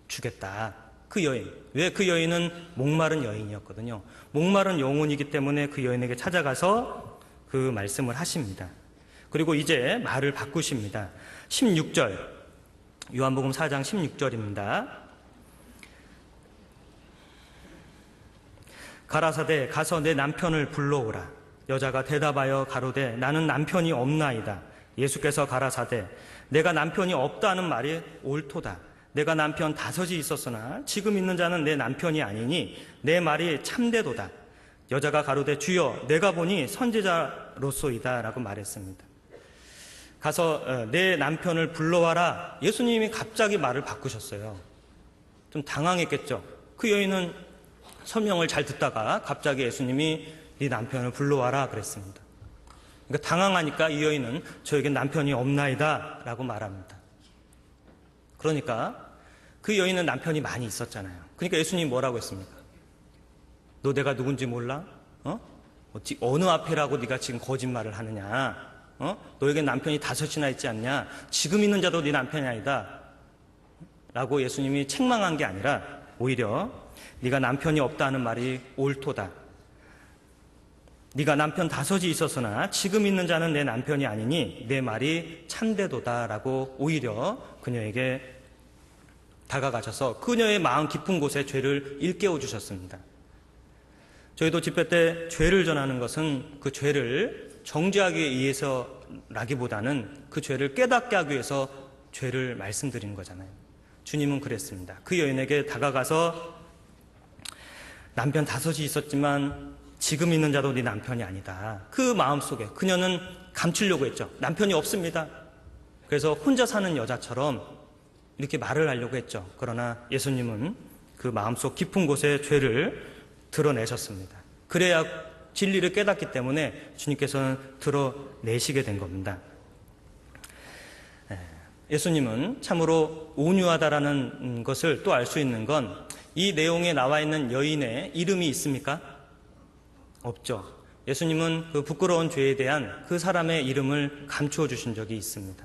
주겠다. 그 여인. 왜 그 여인은 목마른 여인이었거든요. 목마른 영혼이기 때문에 그 여인에게 찾아가서 그 말씀을 하십니다. 그리고 이제 말을 바꾸십니다. 16절, 요한복음 4장 16절입니다. 가라사대 가서 내 남편을 불러오라. 여자가 대답하여 가로되 나는 남편이 없나이다. 예수께서 가라사대 내가 남편이 없다는 말이 옳도다. 내가 남편 5이 있었으나 지금 있는 자는 내 남편이 아니니 내 말이 참되도다. 여자가 가로되 주여 내가 보니 선지자로소이다 라고 말했습니다. 가서 내 남편을 불러와라. 예수님이 갑자기 말을 바꾸셨어요. 좀 당황했겠죠. 그 여인은 설명을 잘 듣다가 갑자기 예수님이 네 남편을 불러와라 그랬습니다. 그러니까 당황하니까 이 여인은 저에겐 남편이 없나이다 라고 말합니다. 그러니까 그 여인은 남편이 많이 있었잖아요. 그러니까 예수님이 뭐라고 했습니까? 너 내가 누군지 몰라? 어느 앞이라고 네가 지금 거짓말을 하느냐? 너에게 남편이 5이나 있지 않냐? 지금 있는 자도 네 남편이 아니다. 라고 예수님이 책망한 게 아니라 오히려 네가 남편이 없다 하는 말이 옳도다. 네가 남편 5이 있었으나 지금 있는 자는 내 남편이 아니니 내 말이 참되도다. 라고 오히려 그녀에게 다가가셔서 그녀의 마음 깊은 곳에 죄를 일깨워 주셨습니다. 저희도 집회 때 죄를 전하는 것은 그 죄를 정죄하기 위해서라기보다는 그 죄를 깨닫게 하기 위해서 죄를 말씀드리는 거잖아요. 주님은 그랬습니다. 그 여인에게 다가가서 남편 5이 있었지만 지금 있는 자도 네 남편이 아니다. 그 마음속에 그녀는 감추려고 했죠. 남편이 없습니다. 그래서 혼자 사는 여자처럼 이렇게 말을 하려고 했죠. 그러나 예수님은 그 마음속 깊은 곳에 죄를 드러내셨습니다. 그래야 진리를 깨닫기 때문에 주님께서는 드러내시게 된 겁니다. 예수님은 참으로 온유하다라는 것을 또 알 수 있는 건 이 내용에 나와 있는 여인의 이름이 있습니까? 없죠. 예수님은 그 부끄러운 죄에 대한 그 사람의 이름을 감추어 주신 적이 있습니다.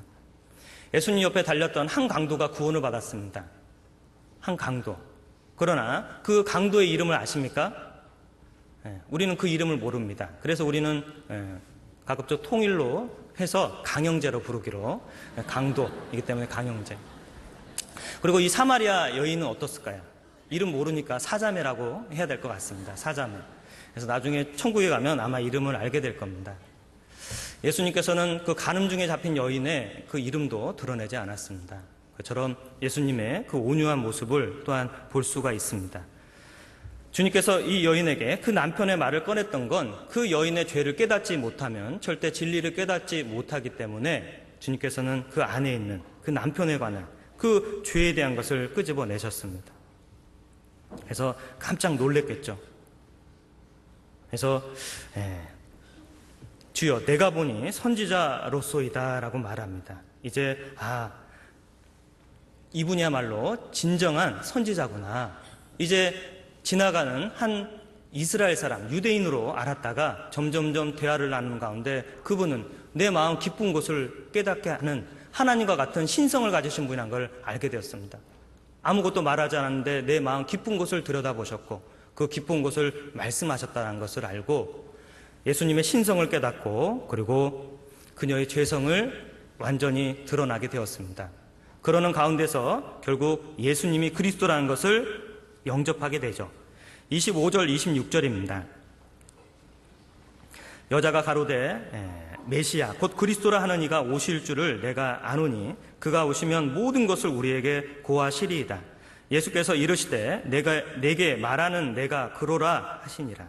예수님 옆에 달렸던 한 강도가 구원을 받았습니다. 한 강도. 그러나 그 강도의 이름을 아십니까? 우리는 그 이름을 모릅니다. 그래서 우리는 가급적 통일로 해서 강영제로 부르기로, 강도이기 때문에 강영제. 그리고 이 사마리아 여인은 어떻을까요? 이름 모르니까 사자매라고 해야 될 것 같습니다. 사자매. 그래서 나중에 천국에 가면 아마 이름을 알게 될 겁니다. 예수님께서는 그 간음 중에 잡힌 여인의 그 이름도 드러내지 않았습니다. 그처럼 예수님의 그 온유한 모습을 또한 볼 수가 있습니다. 주님께서 이 여인에게 그 남편의 말을 꺼냈던 건 그 여인의 죄를 깨닫지 못하면 절대 진리를 깨닫지 못하기 때문에 주님께서는 그 안에 있는 그 남편에 관한 그 죄에 대한 것을 끄집어내셨습니다. 그래서 깜짝 놀랬겠죠. 그래서 주여 내가 보니 선지자로소이다 라고 말합니다. 이제 이분이야말로 진정한 선지자구나. 이제 지나가는 한 이스라엘 사람, 유대인으로 알았다가 점점점 대화를 나누는 가운데 그분은 내 마음 깊은 곳을 깨닫게 하는 하나님과 같은 신성을 가지신 분이라는 걸 알게 되었습니다. 아무것도 말하지 않았는데 내 마음 깊은 곳을 들여다보셨고 그 깊은 곳을 말씀하셨다는 것을 알고 예수님의 신성을 깨닫고 그리고 그녀의 죄성을 완전히 드러나게 되었습니다. 그러는 가운데서 결국 예수님이 그리스도라는 것을 영접하게 되죠. 25절 26절입니다. 여자가 가로되 메시아 곧 그리스도라 하는 이가 오실 줄을 내가 아노니 그가 오시면 모든 것을 우리에게 고하시리이다. 예수께서 이르시되 내게 말하는 내가 그로라 하시니라.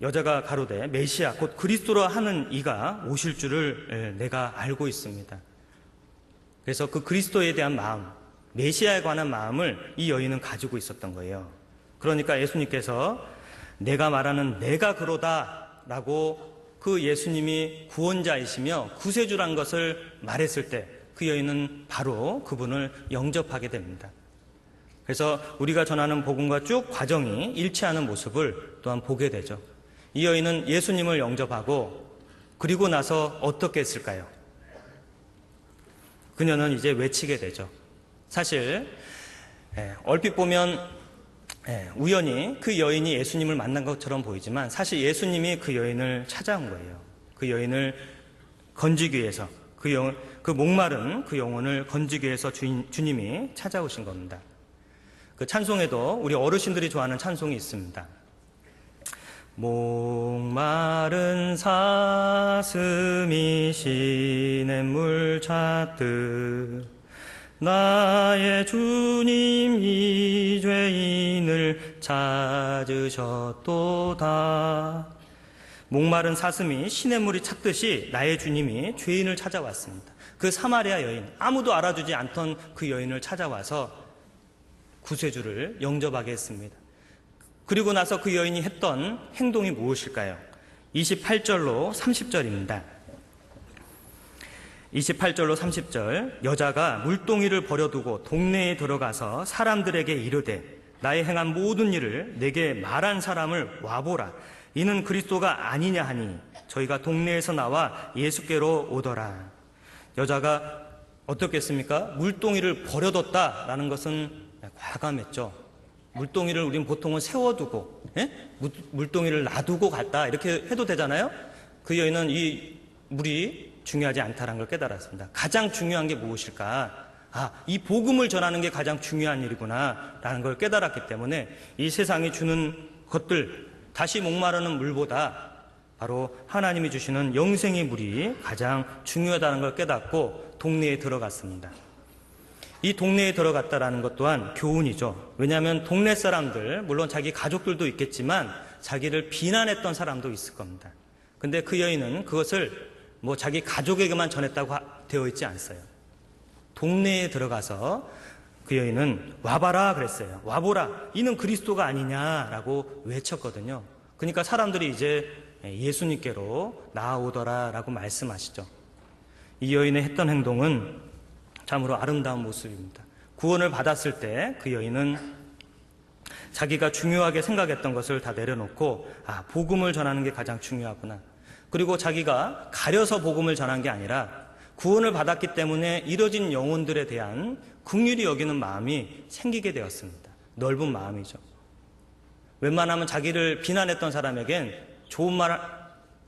여자가 가로되 메시아 곧 그리스도라 하는 이가 오실 줄을 내가 알고 있습니다. 그래서 그 그리스도에 대한 마음, 메시아에 관한 마음을 이 여인은 가지고 있었던 거예요. 그러니까 예수님께서 내가 말하는 내가 그로다 라고 그 예수님이 구원자이시며 구세주란 것을 말했을 때 그 여인은 바로 그분을 영접하게 됩니다. 그래서 우리가 전하는 복음과 쭉 과정이 일치하는 모습을 또한 보게 되죠. 이 여인은 예수님을 영접하고 그리고 나서 어떻게 했을까요? 그녀는 이제 외치게 되죠. 사실 얼핏 보면 우연히 그 여인이 예수님을 만난 것처럼 보이지만 사실 예수님이 그 여인을 찾아온 거예요. 그 여인을 건지기 위해서 그 목마른 그 영혼을 건지기 위해서 주님이 찾아오신 겁니다. 그 찬송에도 우리 어르신들이 좋아하는 찬송이 있습니다. 목마른 사슴이 시냇물 찾듯 나의 주님 이 죄인을 찾으셨도다. 목마른 사슴이 시냇물이 찾듯이 나의 주님이 죄인을 찾아왔습니다. 그 사마리아 여인, 아무도 알아주지 않던 그 여인을 찾아와서 구세주를 영접하게 했습니다. 그리고 나서 그 여인이 했던 행동이 무엇일까요? 28절로 30절입니다. 28절로 30절, 여자가 물동이를 버려두고 동네에 들어가서 사람들에게 이르되 나의 행한 모든 일을 내게 말한 사람을 와보라. 이는 그리스도가 아니냐 하니 저희가 동네에서 나와 예수께로 오더라. 여자가 어떻겠습니까? 물동이를 버려뒀다라는 것은 과감했죠. 물동이를 우린 보통은 세워두고, 물동이를 놔두고 갔다 이렇게 해도 되잖아요. 그 여인은 이 물이 중요하지 않다는 걸 깨달았습니다. 가장 중요한 게 무엇일까? 이 복음을 전하는 게 가장 중요한 일이구나 라는 걸 깨달았기 때문에 이 세상이 주는 것들, 다시 목마르는 물보다 바로 하나님이 주시는 영생의 물이 가장 중요하다는 걸 깨닫고 동네에 들어갔습니다. 이 동네에 들어갔다라는 것 또한 교훈이죠. 왜냐하면 동네 사람들, 물론 자기 가족들도 있겠지만 자기를 비난했던 사람도 있을 겁니다. 근데 그 여인은 그것을 자기 가족에게만 전했다고 되어 있지 않았어요. 동네에 들어가서 그 여인은 와봐라 그랬어요. 와보라. 이는 그리스도가 아니냐라고 외쳤거든요. 그러니까 사람들이 이제 예수님께로 나아오더라 라고 말씀하시죠. 이 여인의 했던 행동은 참으로 아름다운 모습입니다. 구원을 받았을 때 그 여인은 자기가 중요하게 생각했던 것을 다 내려놓고 복음을 전하는 게 가장 중요하구나. 그리고 자기가 가려서 복음을 전한 게 아니라 구원을 받았기 때문에 잃어진 영혼들에 대한 긍휼히 여기는 마음이 생기게 되었습니다. 넓은 마음이죠. 웬만하면 자기를 비난했던 사람에겐 좋은 말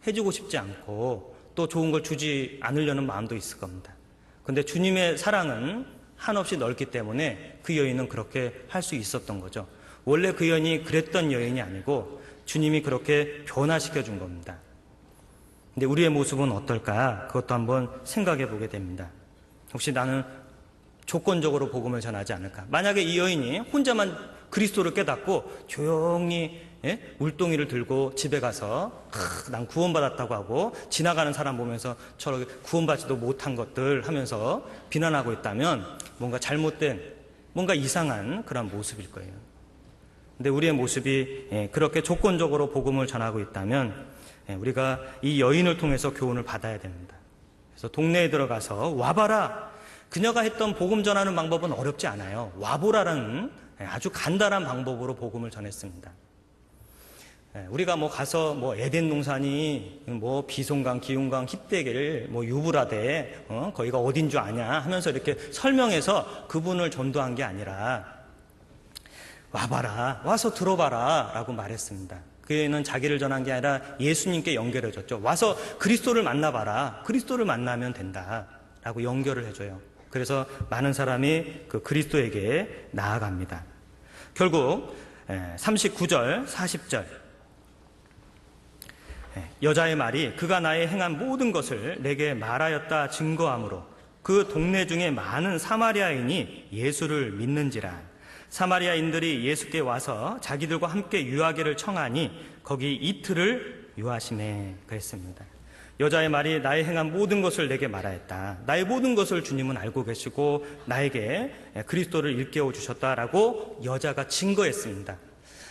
해주고 싶지 않고 또 좋은 걸 주지 않으려는 마음도 있을 겁니다. 근데 주님의 사랑은 한없이 넓기 때문에 그 여인은 그렇게 할 수 있었던 거죠. 원래 그 여인이 그랬던 여인이 아니고 주님이 그렇게 변화시켜 준 겁니다. 근데 우리의 모습은 어떨까? 그것도 한번 생각해 보게 됩니다. 혹시 나는 조건적으로 복음을 전하지 않을까? 만약에 이 여인이 혼자만 그리스도를 깨닫고 조용히 물동이를 들고 집에 가서 난 구원받았다고 하고 지나가는 사람 보면서 저렇게 구원받지도 못한 것들 하면서 비난하고 있다면 뭔가 잘못된, 뭔가 이상한 그런 모습일 거예요. 근데 우리의 모습이 그렇게 조건적으로 복음을 전하고 있다면 우리가 이 여인을 통해서 교훈을 받아야 됩니다. 그래서 동네에 들어가서 와봐라. 그녀가 했던 복음 전하는 방법은 어렵지 않아요. 와보라라는 아주 간단한 방법으로 복음을 전했습니다. 우리가 가서 에덴 동산이 비송강, 기슭강, 힙대길, 유브라데, 거기가 어딘 줄 아냐 하면서 이렇게 설명해서 그분을 전도한 게 아니라 와봐라, 와서 들어봐라 라고 말했습니다. 그는 자기를 전한 게 아니라 예수님께 연결해 줬죠. 와서 그리스도를 만나봐라. 그리스도를 만나면 된다 라고 연결을 해줘요. 그래서 많은 사람이 그 그리스도에게 나아갑니다. 결국 39절, 40절 여자의 말이 그가 나의 행한 모든 것을 내게 말하였다 증거하므로 그 동네 중에 많은 사마리아인이 예수를 믿는지라. 사마리아인들이 예수께 와서 자기들과 함께 유하기를 청하니 거기 이틀을 유하시네 그랬습니다. 여자의 말이 나의 행한 모든 것을 내게 말하였다. 나의 모든 것을 주님은 알고 계시고 나에게 그리스도를 일깨워 주셨다라고 여자가 증거했습니다.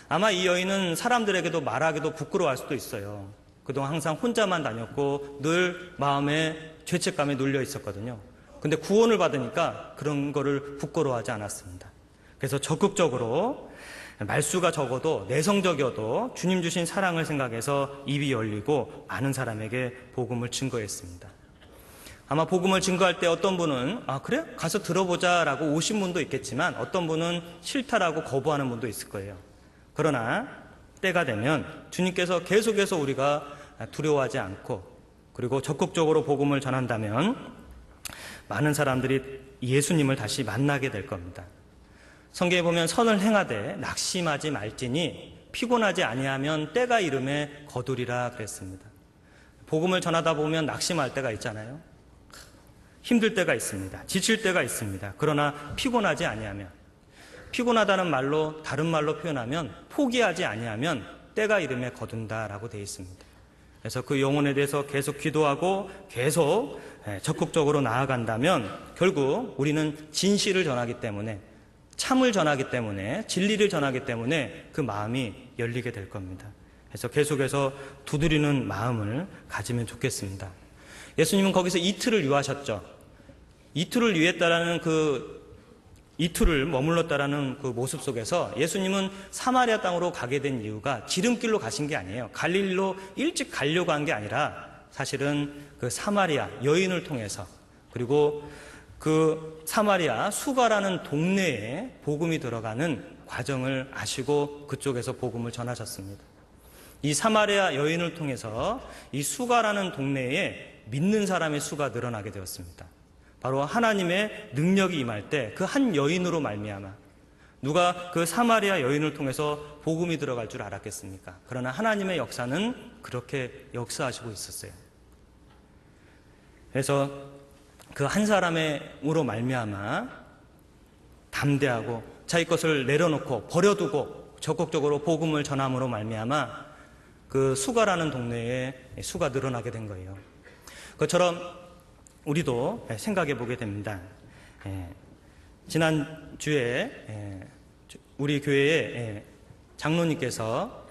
아마 이 여인은 사람들에게도 말하기도 부끄러워할 수도 있어요. 그동안 항상 혼자만 다녔고 늘 마음에 죄책감에 눌려 있었거든요. 근데 구원을 받으니까 그런 거를 부끄러워하지 않았습니다. 그래서 적극적으로 말수가 적어도 내성적이어도 주님 주신 사랑을 생각해서 입이 열리고 많은 사람에게 복음을 증거했습니다. 아마 복음을 증거할 때 어떤 분은 그래? 가서 들어보자 라고 오신 분도 있겠지만 어떤 분은 싫다라고 거부하는 분도 있을 거예요. 그러나 때가 되면 주님께서 계속해서 우리가 두려워하지 않고 그리고 적극적으로 복음을 전한다면 많은 사람들이 예수님을 다시 만나게 될 겁니다. 성경에 보면 선을 행하되 낙심하지 말지니 피곤하지 아니하면 때가 이름에 거두리라 그랬습니다. 복음을 전하다 보면 낙심할 때가 있잖아요. 힘들 때가 있습니다. 지칠 때가 있습니다. 그러나 피곤하지 아니하면, 피곤하다는 말로 다른 말로 표현하면 포기하지 아니하면 때가 이름에 거둔다라고 되어 있습니다. 그래서 그 영혼에 대해서 계속 기도하고 계속 적극적으로 나아간다면 결국 우리는 진실을 전하기 때문에, 참을 전하기 때문에, 진리를 전하기 때문에 그 마음이 열리게 될 겁니다. 그래서 계속해서 두드리는 마음을 가지면 좋겠습니다. 예수님은 거기서 이틀을 유하셨죠. 이틀을 유했다라는 이틀을 머물렀다라는 그 모습 속에서 예수님은 사마리아 땅으로 가게 된 이유가 지름길로 가신 게 아니에요. 갈릴리로 일찍 가려고 한 게 아니라 사실은 그 사마리아 여인을 통해서, 그리고 그 사마리아 수가라는 동네에 복음이 들어가는 과정을 아시고 그쪽에서 복음을 전하셨습니다. 이 사마리아 여인을 통해서 이 수가라는 동네에 믿는 사람의 수가 늘어나게 되었습니다. 바로 하나님의 능력이 임할 때 그 한 여인으로 말미암아, 누가 그 사마리아 여인을 통해서 복음이 들어갈 줄 알았겠습니까? 그러나 하나님의 역사는 그렇게 역사하시고 있었어요. 그래서 그 한 사람으로 말미암아 담대하고 자기 것을 내려놓고 버려두고 적극적으로 복음을 전함으로 말미암아 그 수가라는 동네에 수가 늘어나게 된 거예요. 그것처럼 우리도 생각해 보게 됩니다. 지난주에 우리 교회에 장로님께서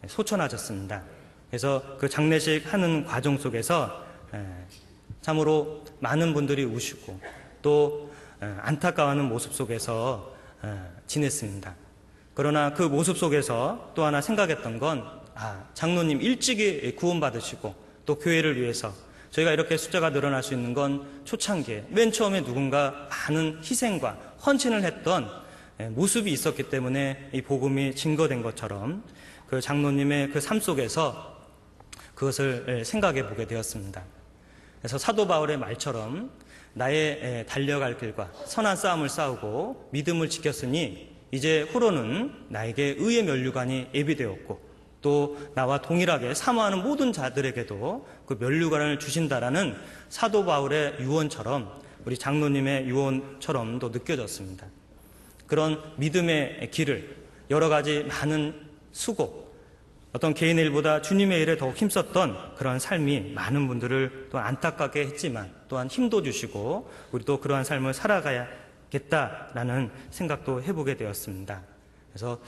소천하셨습니다. 그래서 그 장례식 하는 과정 속에서 참으로 많은 분들이 우시고 또 안타까워하는 모습 속에서 지냈습니다. 그러나 그 모습 속에서 또 하나 생각했던 건, 장로님 일찍이 구원받으시고 또 교회를 위해서 저희가 이렇게 숫자가 늘어날 수 있는 건 초창기에 맨 처음에 누군가 많은 희생과 헌신을 했던 모습이 있었기 때문에 이 복음이 증거된 것처럼 그 장로님의 그 삶 속에서 그것을 생각해 보게 되었습니다. 그래서 사도 바울의 말처럼 나의 달려갈 길과 선한 싸움을 싸우고 믿음을 지켰으니 이제 후로는 나에게 의의 면류관이 예비되었고 또 나와 동일하게 사모하는 모든 자들에게도 그 면류관을 주신다라는 사도 바울의 유언처럼 우리 장로님의 유언처럼도 느껴졌습니다. 그런 믿음의 길을 여러 가지 많은 수고, 어떤 개인의 일보다 주님의 일에 더욱 힘썼던 그런 삶이 많은 분들을 또 안타깝게 했지만 또한 힘도 주시고 우리도 그러한 삶을 살아가야겠다라는 생각도 해보게 되었습니다. 그래서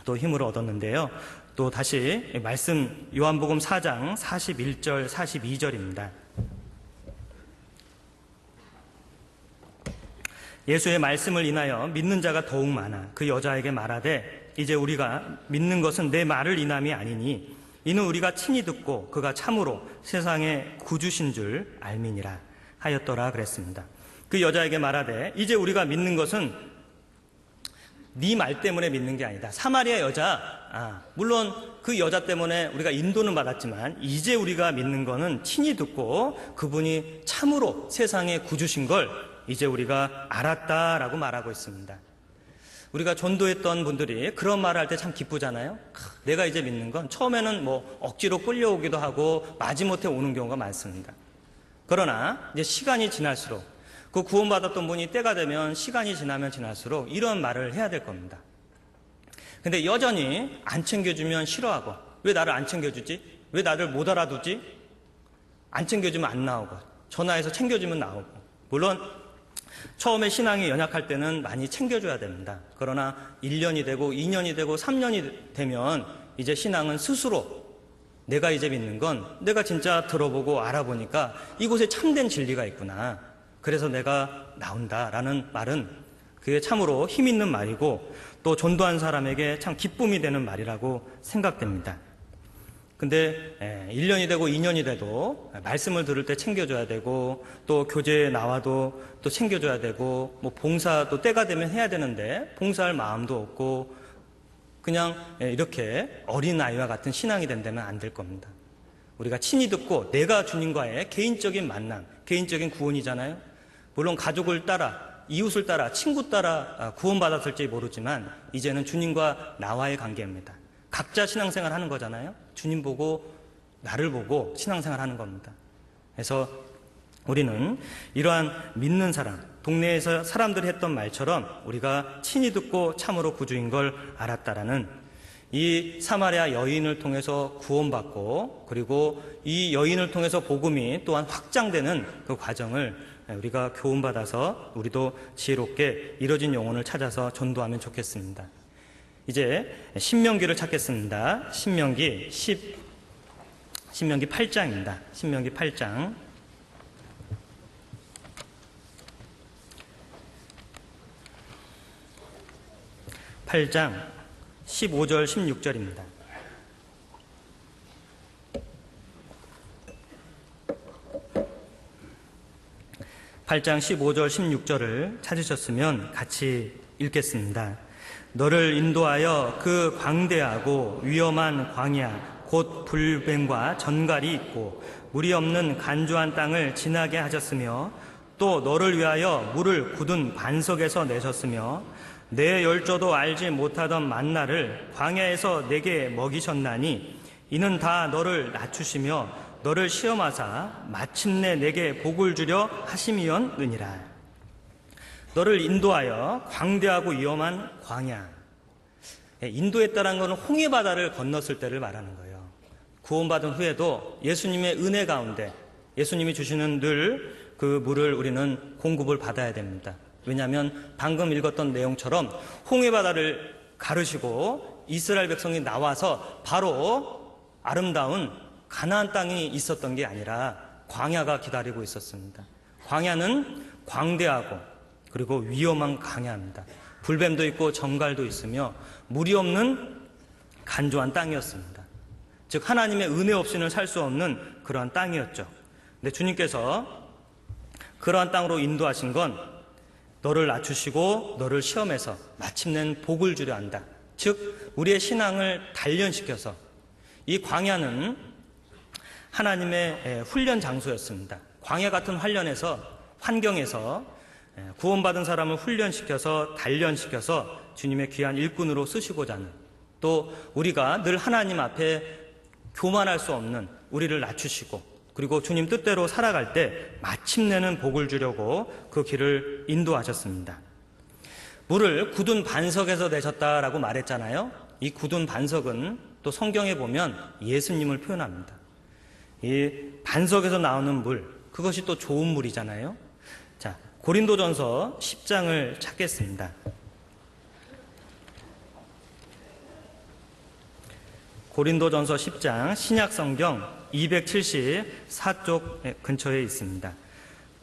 또 힘을 얻었는데요. 또 다시 말씀 요한복음 4장 41절 42절입니다. 예수의 말씀을 인하여 믿는 자가 더욱 많아 그 여자에게 말하되 이제 우리가 믿는 것은 내 말을 인함이 아니니 이는 우리가 친히 듣고 그가 참으로 세상의 구주신 줄 알미니라 하였더라 그랬습니다. 그 여자에게 말하되 이제 우리가 믿는 것은 네 말 때문에 믿는 게 아니다. 사마리아 여자, 물론 그 여자 때문에 우리가 인도는 받았지만 이제 우리가 믿는 거는 친히 듣고 그분이 참으로 세상의 구주신 걸 이제 우리가 알았다라고 말하고 있습니다. 우리가 전도했던 분들이 그런 말을 할 때 참 기쁘잖아요. 내가 이제 믿는 건 처음에는 뭐 억지로 끌려오기도 하고 마지못해 오는 경우가 많습니다. 그러나 이제 시간이 지날수록 그 구원받았던 분이 때가 되면 시간이 지나면 지날수록 이런 말을 해야 될 겁니다. 근데 여전히 안 챙겨주면 싫어하고, 왜 나를 안 챙겨주지? 왜 나를 못 알아두지? 안 챙겨주면 안 나오고, 전화해서 챙겨주면 나오고. 물론 처음에 신앙이 연약할 때는 많이 챙겨줘야 됩니다. 그러나 1년이 되고 2년이 되고 3년이 되면 이제 신앙은 스스로 내가 이제 믿는 건 내가 진짜 들어보고 알아보니까 이곳에 참된 진리가 있구나. 그래서 내가 나온다라는 말은 그게 참으로 힘 있는 말이고 또 전도한 사람에게 참 기쁨이 되는 말이라고 생각됩니다. 근데 1년이 되고 2년이 돼도 말씀을 들을 때 챙겨줘야 되고 또 교제에 나와도 또 챙겨줘야 되고 뭐 봉사도 때가 되면 해야 되는데 봉사할 마음도 없고 그냥 이렇게 어린아이와 같은 신앙이 된다면 안 될 겁니다. 우리가 친히 듣고 내가 주님과의 개인적인 만남, 개인적인 구원이잖아요. 물론 가족을 따라, 이웃을 따라, 친구 따라 구원받았을지 모르지만 이제는 주님과 나와의 관계입니다. 각자 신앙생활 하는 거잖아요. 주님 보고 나를 보고 신앙생활 하는 겁니다. 그래서 우리는 이러한 믿는 사람, 동네에서 사람들이 했던 말처럼 우리가 친히 듣고 참으로 구주인 걸 알았다라는 이 사마리아 여인을 통해서 구원받고 그리고 이 여인을 통해서 복음이 또한 확장되는 그 과정을 우리가 교훈받아서 우리도 지혜롭게 이뤄진 영혼을 찾아서 전도하면 좋겠습니다. 이제 신명기를 찾겠습니다. 신명기 신명기 8장입니다. 신명기 8장. 8장 15절 16절입니다. 8장 15절 16절을 찾으셨으면 같이 읽겠습니다. 너를 인도하여 그 광대하고 위험한 광야 곧 불뱀과 전갈이 있고 물이 없는 간조한 땅을 지나게 하셨으며 또 너를 위하여 물을 굳은 반석에서 내셨으며 내 열조도 알지 못하던 만나를 광야에서 내게 먹이셨나니 이는 다 너를 낮추시며 너를 시험하사 마침내 내게 복을 주려 하심이었느니라. 너를 인도하여 광대하고 위험한 광야. 인도했다는 것은 홍해바다를 건넜을 때를 말하는 거예요. 구원받은 후에도 예수님의 은혜 가운데 예수님이 주시는 늘 그 물을 우리는 공급을 받아야 됩니다. 왜냐하면 방금 읽었던 내용처럼 홍해바다를 가르시고 이스라엘 백성이 나와서 바로 아름다운 가나안 땅이 있었던 게 아니라 광야가 기다리고 있었습니다. 광야는 광대하고 그리고 위험한 광야입니다. 불뱀도 있고 정갈도 있으며 물이 없는 간조한 땅이었습니다. 즉 하나님의 은혜 없이는 살 수 없는 그러한 땅이었죠. 근데 주님께서 그러한 땅으로 인도하신 건 너를 낮추시고 너를 시험해서 마침내는 복을 주려 한다. 즉 우리의 신앙을 단련시켜서 이 광야는 하나님의 훈련 장소였습니다. 광야 같은 환경에서 구원받은 사람을 훈련시켜서 단련시켜서 주님의 귀한 일꾼으로 쓰시고자 하는, 또 우리가 늘 하나님 앞에 교만할 수 없는 우리를 낮추시고 그리고 주님 뜻대로 살아갈 때 마침내는 복을 주려고 그 길을 인도하셨습니다. 물을 굳은 반석에서 내셨다라고 말했잖아요. 이 굳은 반석은 또 성경에 보면 예수님을 표현합니다. 이 반석에서 나오는 물, 그것이 또 좋은 물이잖아요. 자, 고린도전서 10장을 찾겠습니다. 고린도전서 10장 신약성경 274쪽 근처에 있습니다.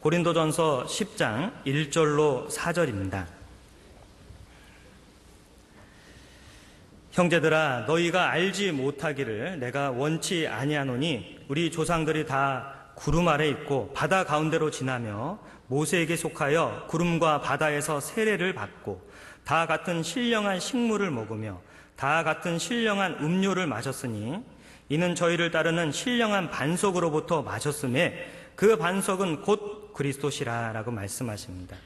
고린도전서 10장 1절로 4절입니다. 형제들아 너희가 알지 못하기를 내가 원치 아니하노니 우리 조상들이 다 구름 아래 있고 바다 가운데로 지나며 모세에게 속하여 구름과 바다에서 세례를 받고 다 같은 신령한 식물을 먹으며 다 같은 신령한 음료를 마셨으니 이는 저희를 따르는 신령한 반석으로부터 마셨음에 그 반석은 곧 그리스도시라 라고 말씀하십니다.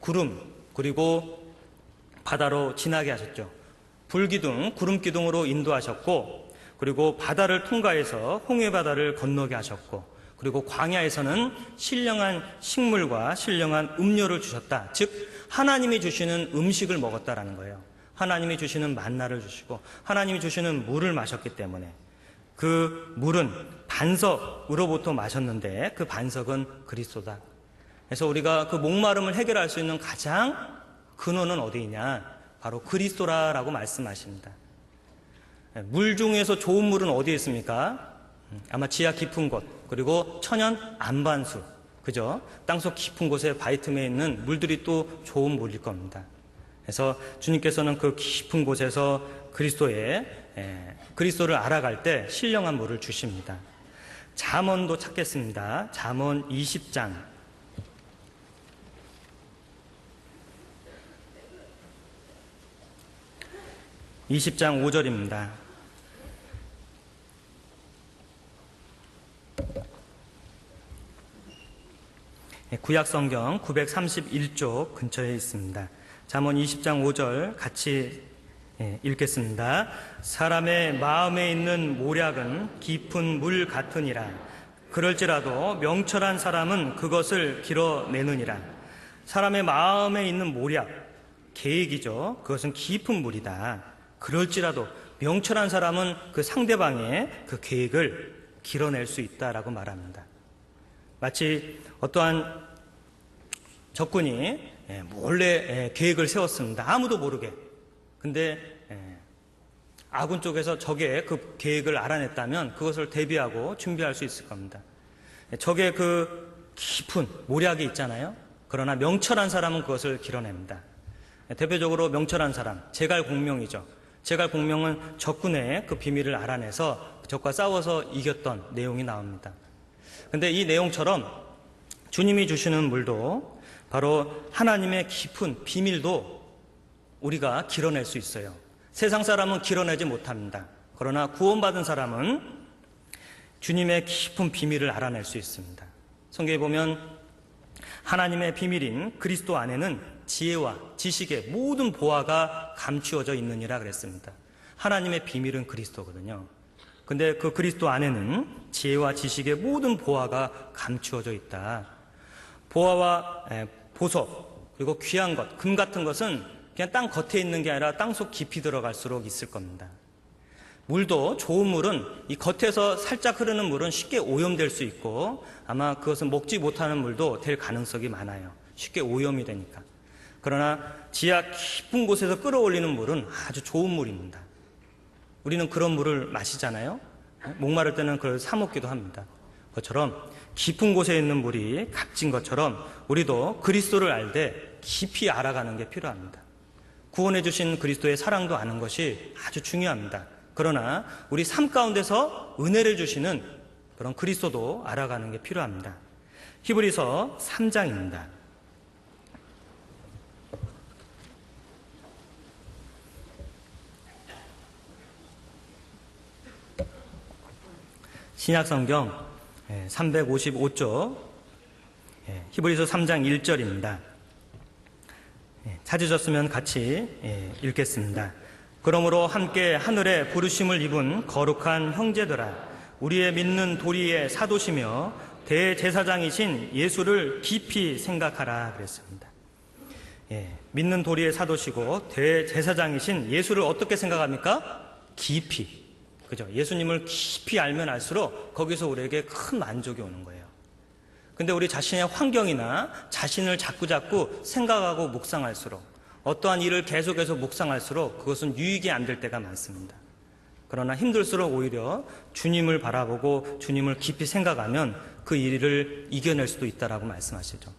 구름 그리고 바다로 지나게 하셨죠. 불기둥, 구름기둥으로 인도하셨고 그리고 바다를 통과해서 홍해바다를 건너게 하셨고 그리고 광야에서는 신령한 식물과 신령한 음료를 주셨다. 즉 하나님이 주시는 음식을 먹었다라는 거예요. 하나님이 주시는 만나를 주시고 하나님이 주시는 물을 마셨기 때문에 그 물은 반석으로부터 마셨는데 그 반석은 그리스도다. 그래서 우리가 그 목마름을 해결할 수 있는 가장 근원은 어디이냐? 바로 그리스도라라고 말씀하십니다. 물 중에서 좋은 물은 어디에 있습니까? 아마 지하 깊은 곳, 그리고 천연 안반수, 그죠? 땅속 깊은 곳에 바이틈에 있는 물들이 또 좋은 물일 겁니다. 그래서 주님께서는 그 깊은 곳에서 그리스도를 알아갈 때 신령한 물을 주십니다. 잠언도 찾겠습니다. 잠언 20장. 20장 5절입니다. 구약성경 931쪽 근처에 있습니다. 잠언 20장 5절 같이 읽겠습니다. 사람의 마음에 있는 모략은 깊은 물 같으니라. 그럴지라도 명철한 사람은 그것을 길어내느니라. 사람의 마음에 있는 모략, 계획이죠. 그것은 깊은 물이다. 그럴지라도 명철한 사람은 그 상대방의 그 계획을 길어낼 수 있다라고 말합니다. 마치 어떠한 적군이 몰래 계획을 세웠습니다. 아무도 모르게. 근데 아군 쪽에서 적의 그 계획을 알아냈다면 그것을 대비하고 준비할 수 있을 겁니다. 적의 그 깊은 모략이 있잖아요. 그러나 명철한 사람은 그것을 길어냅니다. 대표적으로 명철한 사람, 제갈공명이죠. 제갈공명은 적군의 그 비밀을 알아내서 적과 싸워서 이겼던 내용이 나옵니다. 근데 이 내용처럼 주님이 주시는 물도 바로 하나님의 깊은 비밀도 우리가 길어낼 수 있어요. 세상 사람은 길어내지 못합니다. 그러나 구원받은 사람은 주님의 깊은 비밀을 알아낼 수 있습니다. 성경에 보면 하나님의 비밀인 그리스도 안에는 지혜와 지식의 모든 보화가 감추어져 있느니라 그랬습니다. 하나님의 비밀은 그리스도거든요. 근데 그 그리스도 안에는 지혜와 지식의 모든 보화가 감추어져 있다. 보화와 보석 그리고 귀한 것, 금 같은 것은 그냥 땅 겉에 있는 게 아니라 땅속 깊이 들어갈수록 있을 겁니다. 물도 좋은 물은 이 겉에서 살짝 흐르는 물은 쉽게 오염될 수 있고 아마 그것은 먹지 못하는 물도 될 가능성이 많아요. 쉽게 오염이 되니까. 그러나 지하 깊은 곳에서 끌어올리는 물은 아주 좋은 물입니다. 우리는 그런 물을 마시잖아요. 목마를 때는 그걸 사 먹기도 합니다. 그것처럼 깊은 곳에 있는 물이 값진 것처럼 우리도 그리스도를 알되 깊이 알아가는 게 필요합니다. 구원해 주신 그리스도의 사랑도 아는 것이 아주 중요합니다. 그러나 우리 삶 가운데서 은혜를 주시는 그런 그리스도도 알아가는 게 필요합니다. 히브리서 3장입니다. 신약성경 355쪽 히브리서 3장 1절입니다. 찾으셨으면 같이 읽겠습니다. 그러므로 함께 하늘에 부르심을 입은 거룩한 형제들아 우리의 믿는 도리의 사도시며 대제사장이신 예수를 깊이 생각하라 그랬습니다. 믿는 도리의 사도시고 대제사장이신 예수를 어떻게 생각합니까? 깊이. 그죠? 예수님을 깊이 알면 알수록 거기서 우리에게 큰 만족이 오는 거예요. 근데 우리 자신의 환경이나 자신을 자꾸자꾸 생각하고 묵상할수록 어떠한 일을 계속해서 묵상할수록 그것은 유익이 안 될 때가 많습니다. 그러나 힘들수록 오히려 주님을 바라보고 주님을 깊이 생각하면 그 일을 이겨낼 수도 있다라고 말씀하시죠.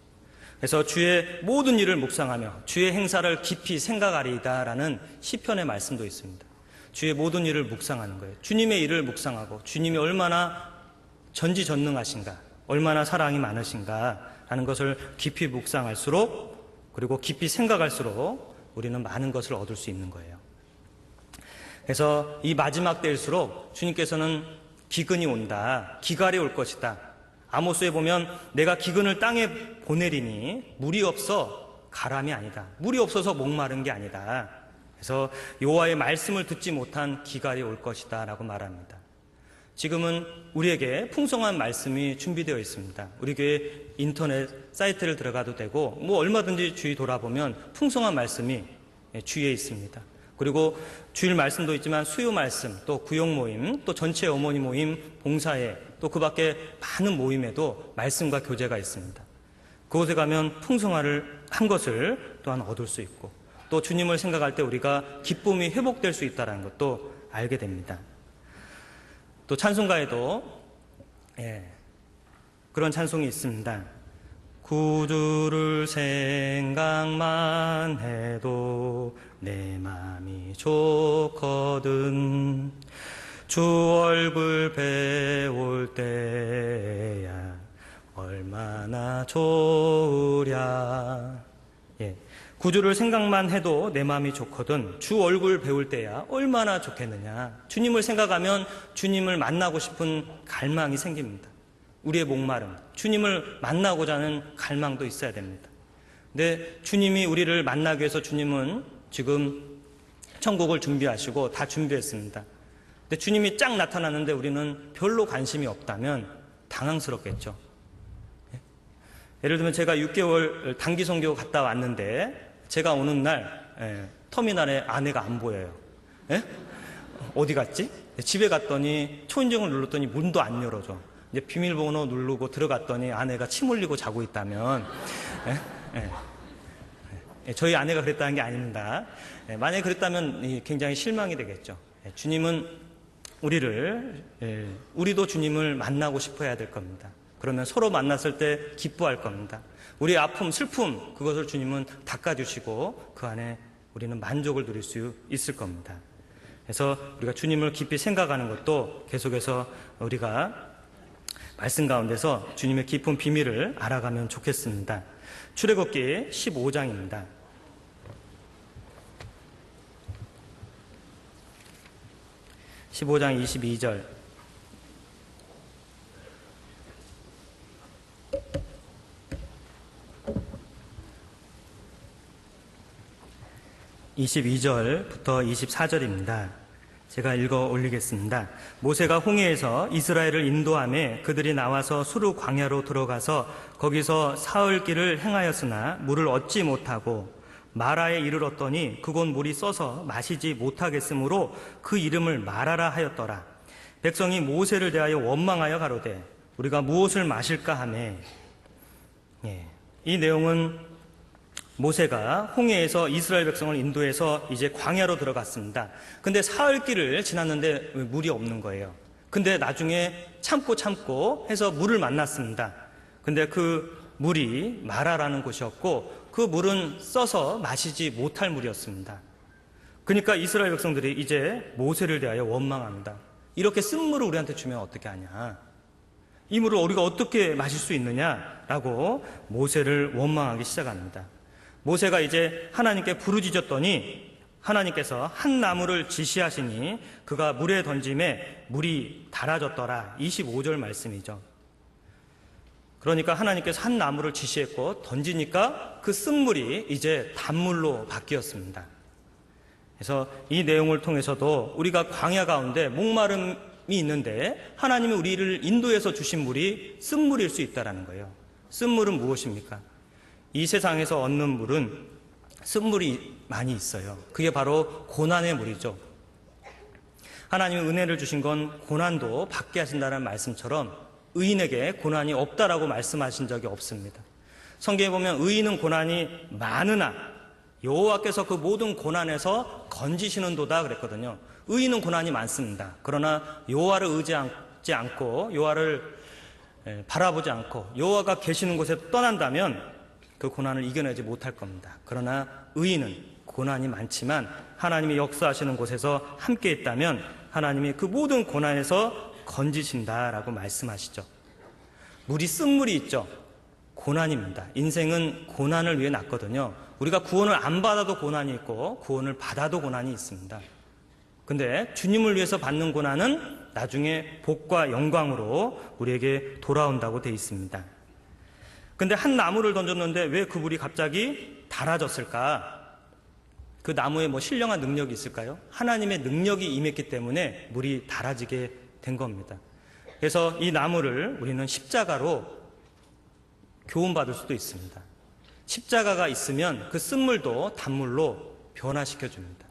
그래서 주의 모든 일을 묵상하며 주의 행사를 깊이 생각하리이다라는 시편의 말씀도 있습니다. 주의 모든 일을 묵상하는 거예요. 주님의 일을 묵상하고 주님이 얼마나 전지전능하신가, 얼마나 사랑이 많으신가라는 것을 깊이 묵상할수록 그리고 깊이 생각할수록 우리는 많은 것을 얻을 수 있는 거예요. 그래서 이 마지막 때일수록 주님께서는 기근이 온다, 기갈이 올 것이다. 아모스에 보면 내가 기근을 땅에 보내리니 물이 없어 가람이 아니다. 물이 없어서 목마른 게 아니다. 그래서 여호와의 말씀을 듣지 못한 기갈이 올 것이다 라고 말합니다. 지금은 우리에게 풍성한 말씀이 준비되어 있습니다. 우리 교회 인터넷 사이트를 들어가도 되고 얼마든지 주위 돌아보면 풍성한 말씀이 주위에 있습니다. 그리고 주일 말씀도 있지만 수요 말씀, 또 구역 모임, 또 전체 어머니 모임, 봉사회, 또 그 밖에 많은 모임에도 말씀과 교제가 있습니다. 그곳에 가면 풍성한 것을 또한 얻을 수 있고 또 주님을 생각할 때 우리가 기쁨이 회복될 수 있다는 것도 알게 됩니다. 또 찬송가에도 그런 찬송이 있습니다. 구주를 생각만 해도 내 맘이 좋거든 주 얼굴 배울 때야 얼마나 좋으랴. 구주를 생각만 해도 내 마음이 좋거든 주 얼굴 배울 때야 얼마나 좋겠느냐. 주님을 생각하면 주님을 만나고 싶은 갈망이 생깁니다. 우리의 목마름, 주님을 만나고자 하는 갈망도 있어야 됩니다. 근데 주님이 우리를 만나기 위해서 주님은 지금 천국을 준비하시고 다 준비했습니다. 근데 주님이 쫙 나타나는데 우리는 별로 관심이 없다면 당황스럽겠죠. 예를 들면 제가 6개월 단기 선교 갔다 왔는데 제가 오는 날 터미널에 아내가 안 보여요. 어디 갔지? 집에 갔더니 초인종을 눌렀더니 문도 안 열어줘. 이제 비밀번호 누르고 들어갔더니 아내가 침 흘리고 자고 있다면 저희 아내가 그랬다는 게 아닙니다. 만약에 그랬다면 굉장히 실망이 되겠죠. 주님은 우리도 주님을 만나고 싶어 해야 될 겁니다. 그러면 서로 만났을 때 기뻐할 겁니다. 우리의 아픔, 슬픔, 그것을 주님은 닦아주시고 그 안에 우리는 만족을 누릴 수 있을 겁니다. 그래서 우리가 주님을 깊이 생각하는 것도 계속해서 우리가 말씀 가운데서 주님의 깊은 비밀을 알아가면 좋겠습니다. 출애굽기 15장입니다. 15장 22절. (22절부터) 24절입니다. 제가 읽어 올리겠습니다. 모세가 홍해에서 이스라엘을 인도하며 그들이 나와서 수르 광야로 들어가서 거기서 사흘 길을 행하였으나 물을 얻지 못하고 마라에 이르렀더니 그곳 물이 써서 마시지 못하겠으므로 그 이름을 마라라 하였더라. 백성이 모세를 대하여 원망하여 가로되 우리가 무엇을 마실까 하매. 이 내용은 모세가 홍해에서 이스라엘 백성을 인도해서 이제 광야로 들어갔습니다. 근데 사흘 길을 지났는데 물이 없는 거예요. 근데 나중에 참고 해서 물을 만났습니다. 근데 그 물이 마라라는 곳이었고 그 물은 써서 마시지 못할 물이었습니다. 그러니까 이스라엘 백성들이 이제 모세를 대하여 원망합니다. 이렇게 쓴 물을 우리한테 주면 어떻게 하냐? 이 물을 우리가 어떻게 마실 수 있느냐라고 모세를 원망하기 시작합니다. 모세가 이제 하나님께 부르짖었더니 하나님께서 한 나무를 지시하시니 그가 물에 던짐에 물이 달아졌더라. 25절 말씀이죠. 그러니까 하나님께서 한 나무를 지시했고 던지니까 그 쓴물이 이제 단물로 바뀌었습니다. 그래서 이 내용을 통해서도 우리가 광야 가운데 목마름이 있는데 하나님이 우리를 인도해서 주신 물이 쓴물일 수 있다는 거예요. 쓴물은 무엇입니까? 이 세상에서 얻는 물은 쓴물이 많이 있어요. 그게 바로 고난의 물이죠. 하나님이 은혜를 주신 건 고난도 받게 하신다는 말씀처럼 의인에게 고난이 없다라고 말씀하신 적이 없습니다. 성경에 보면 의인은 고난이 많으나 여호와께서 그 모든 고난에서 건지시는도다 그랬거든요. 의인은 고난이 많습니다. 그러나 여호와를 의지하지 않고 여호와를 바라보지 않고 여호와가 계시는 곳에 떠난다면 그 고난을 이겨내지 못할 겁니다. 그러나 의인은 고난이 많지만 하나님이 역사하시는 곳에서 함께 있다면 하나님이 그 모든 고난에서 건지신다라고 말씀하시죠. 물이 쓴물이 있죠. 고난입니다. 인생은 고난을 위해 났거든요. 우리가 구원을 안 받아도 고난이 있고 구원을 받아도 고난이 있습니다. 근데 주님을 위해서 받는 고난은 나중에 복과 영광으로 우리에게 돌아온다고 되어 있습니다. 근데 한 나무를 던졌는데 왜 그 물이 갑자기 달아졌을까? 그 나무에 뭐 신령한 능력이 있을까요? 하나님의 능력이 임했기 때문에 물이 달아지게 된 겁니다. 그래서 이 나무를 우리는 십자가로 교훈받을 수도 있습니다. 십자가가 있으면 그 쓴물도 단물로 변화시켜 줍니다.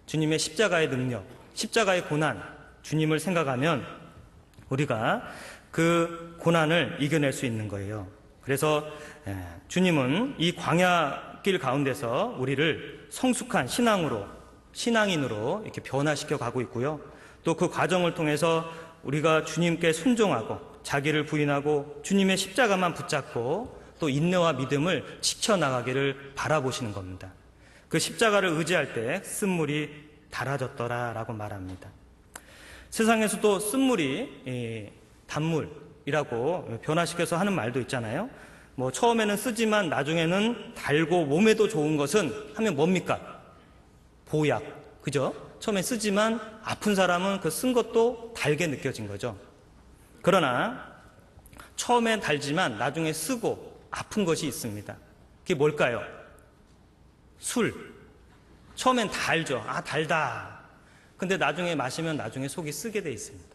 주님의 십자가의 능력, 십자가의 고난, 주님을 생각하면 우리가 그 고난을 이겨낼 수 있는 거예요. 그래서 주님은 이 광야길 가운데서 우리를 성숙한 신앙인으로 이렇게 변화시켜 가고 있고요. 또 그 과정을 통해서 우리가 주님께 순종하고 자기를 부인하고 주님의 십자가만 붙잡고 또 인내와 믿음을 지켜나가기를 바라보시는 겁니다. 그 십자가를 의지할 때 쓴물이 달아졌더라라고 말합니다. 세상에서도 쓴물이 단물이라고 변화시켜서 하는 말도 있잖아요. 뭐 처음에는 쓰지만 나중에는 달고 몸에도 좋은 것은 하면 뭡니까? 보약, 그죠? 처음에 쓰지만 아픈 사람은 그 쓴 것도 달게 느껴진 거죠. 그러나 처음엔 달지만 나중에 쓰고 아픈 것이 있습니다. 그게 뭘까요? 술. 처음엔 달죠. 아, 달다. 근데 나중에 마시면 나중에 속이 쓰게 돼 있습니다.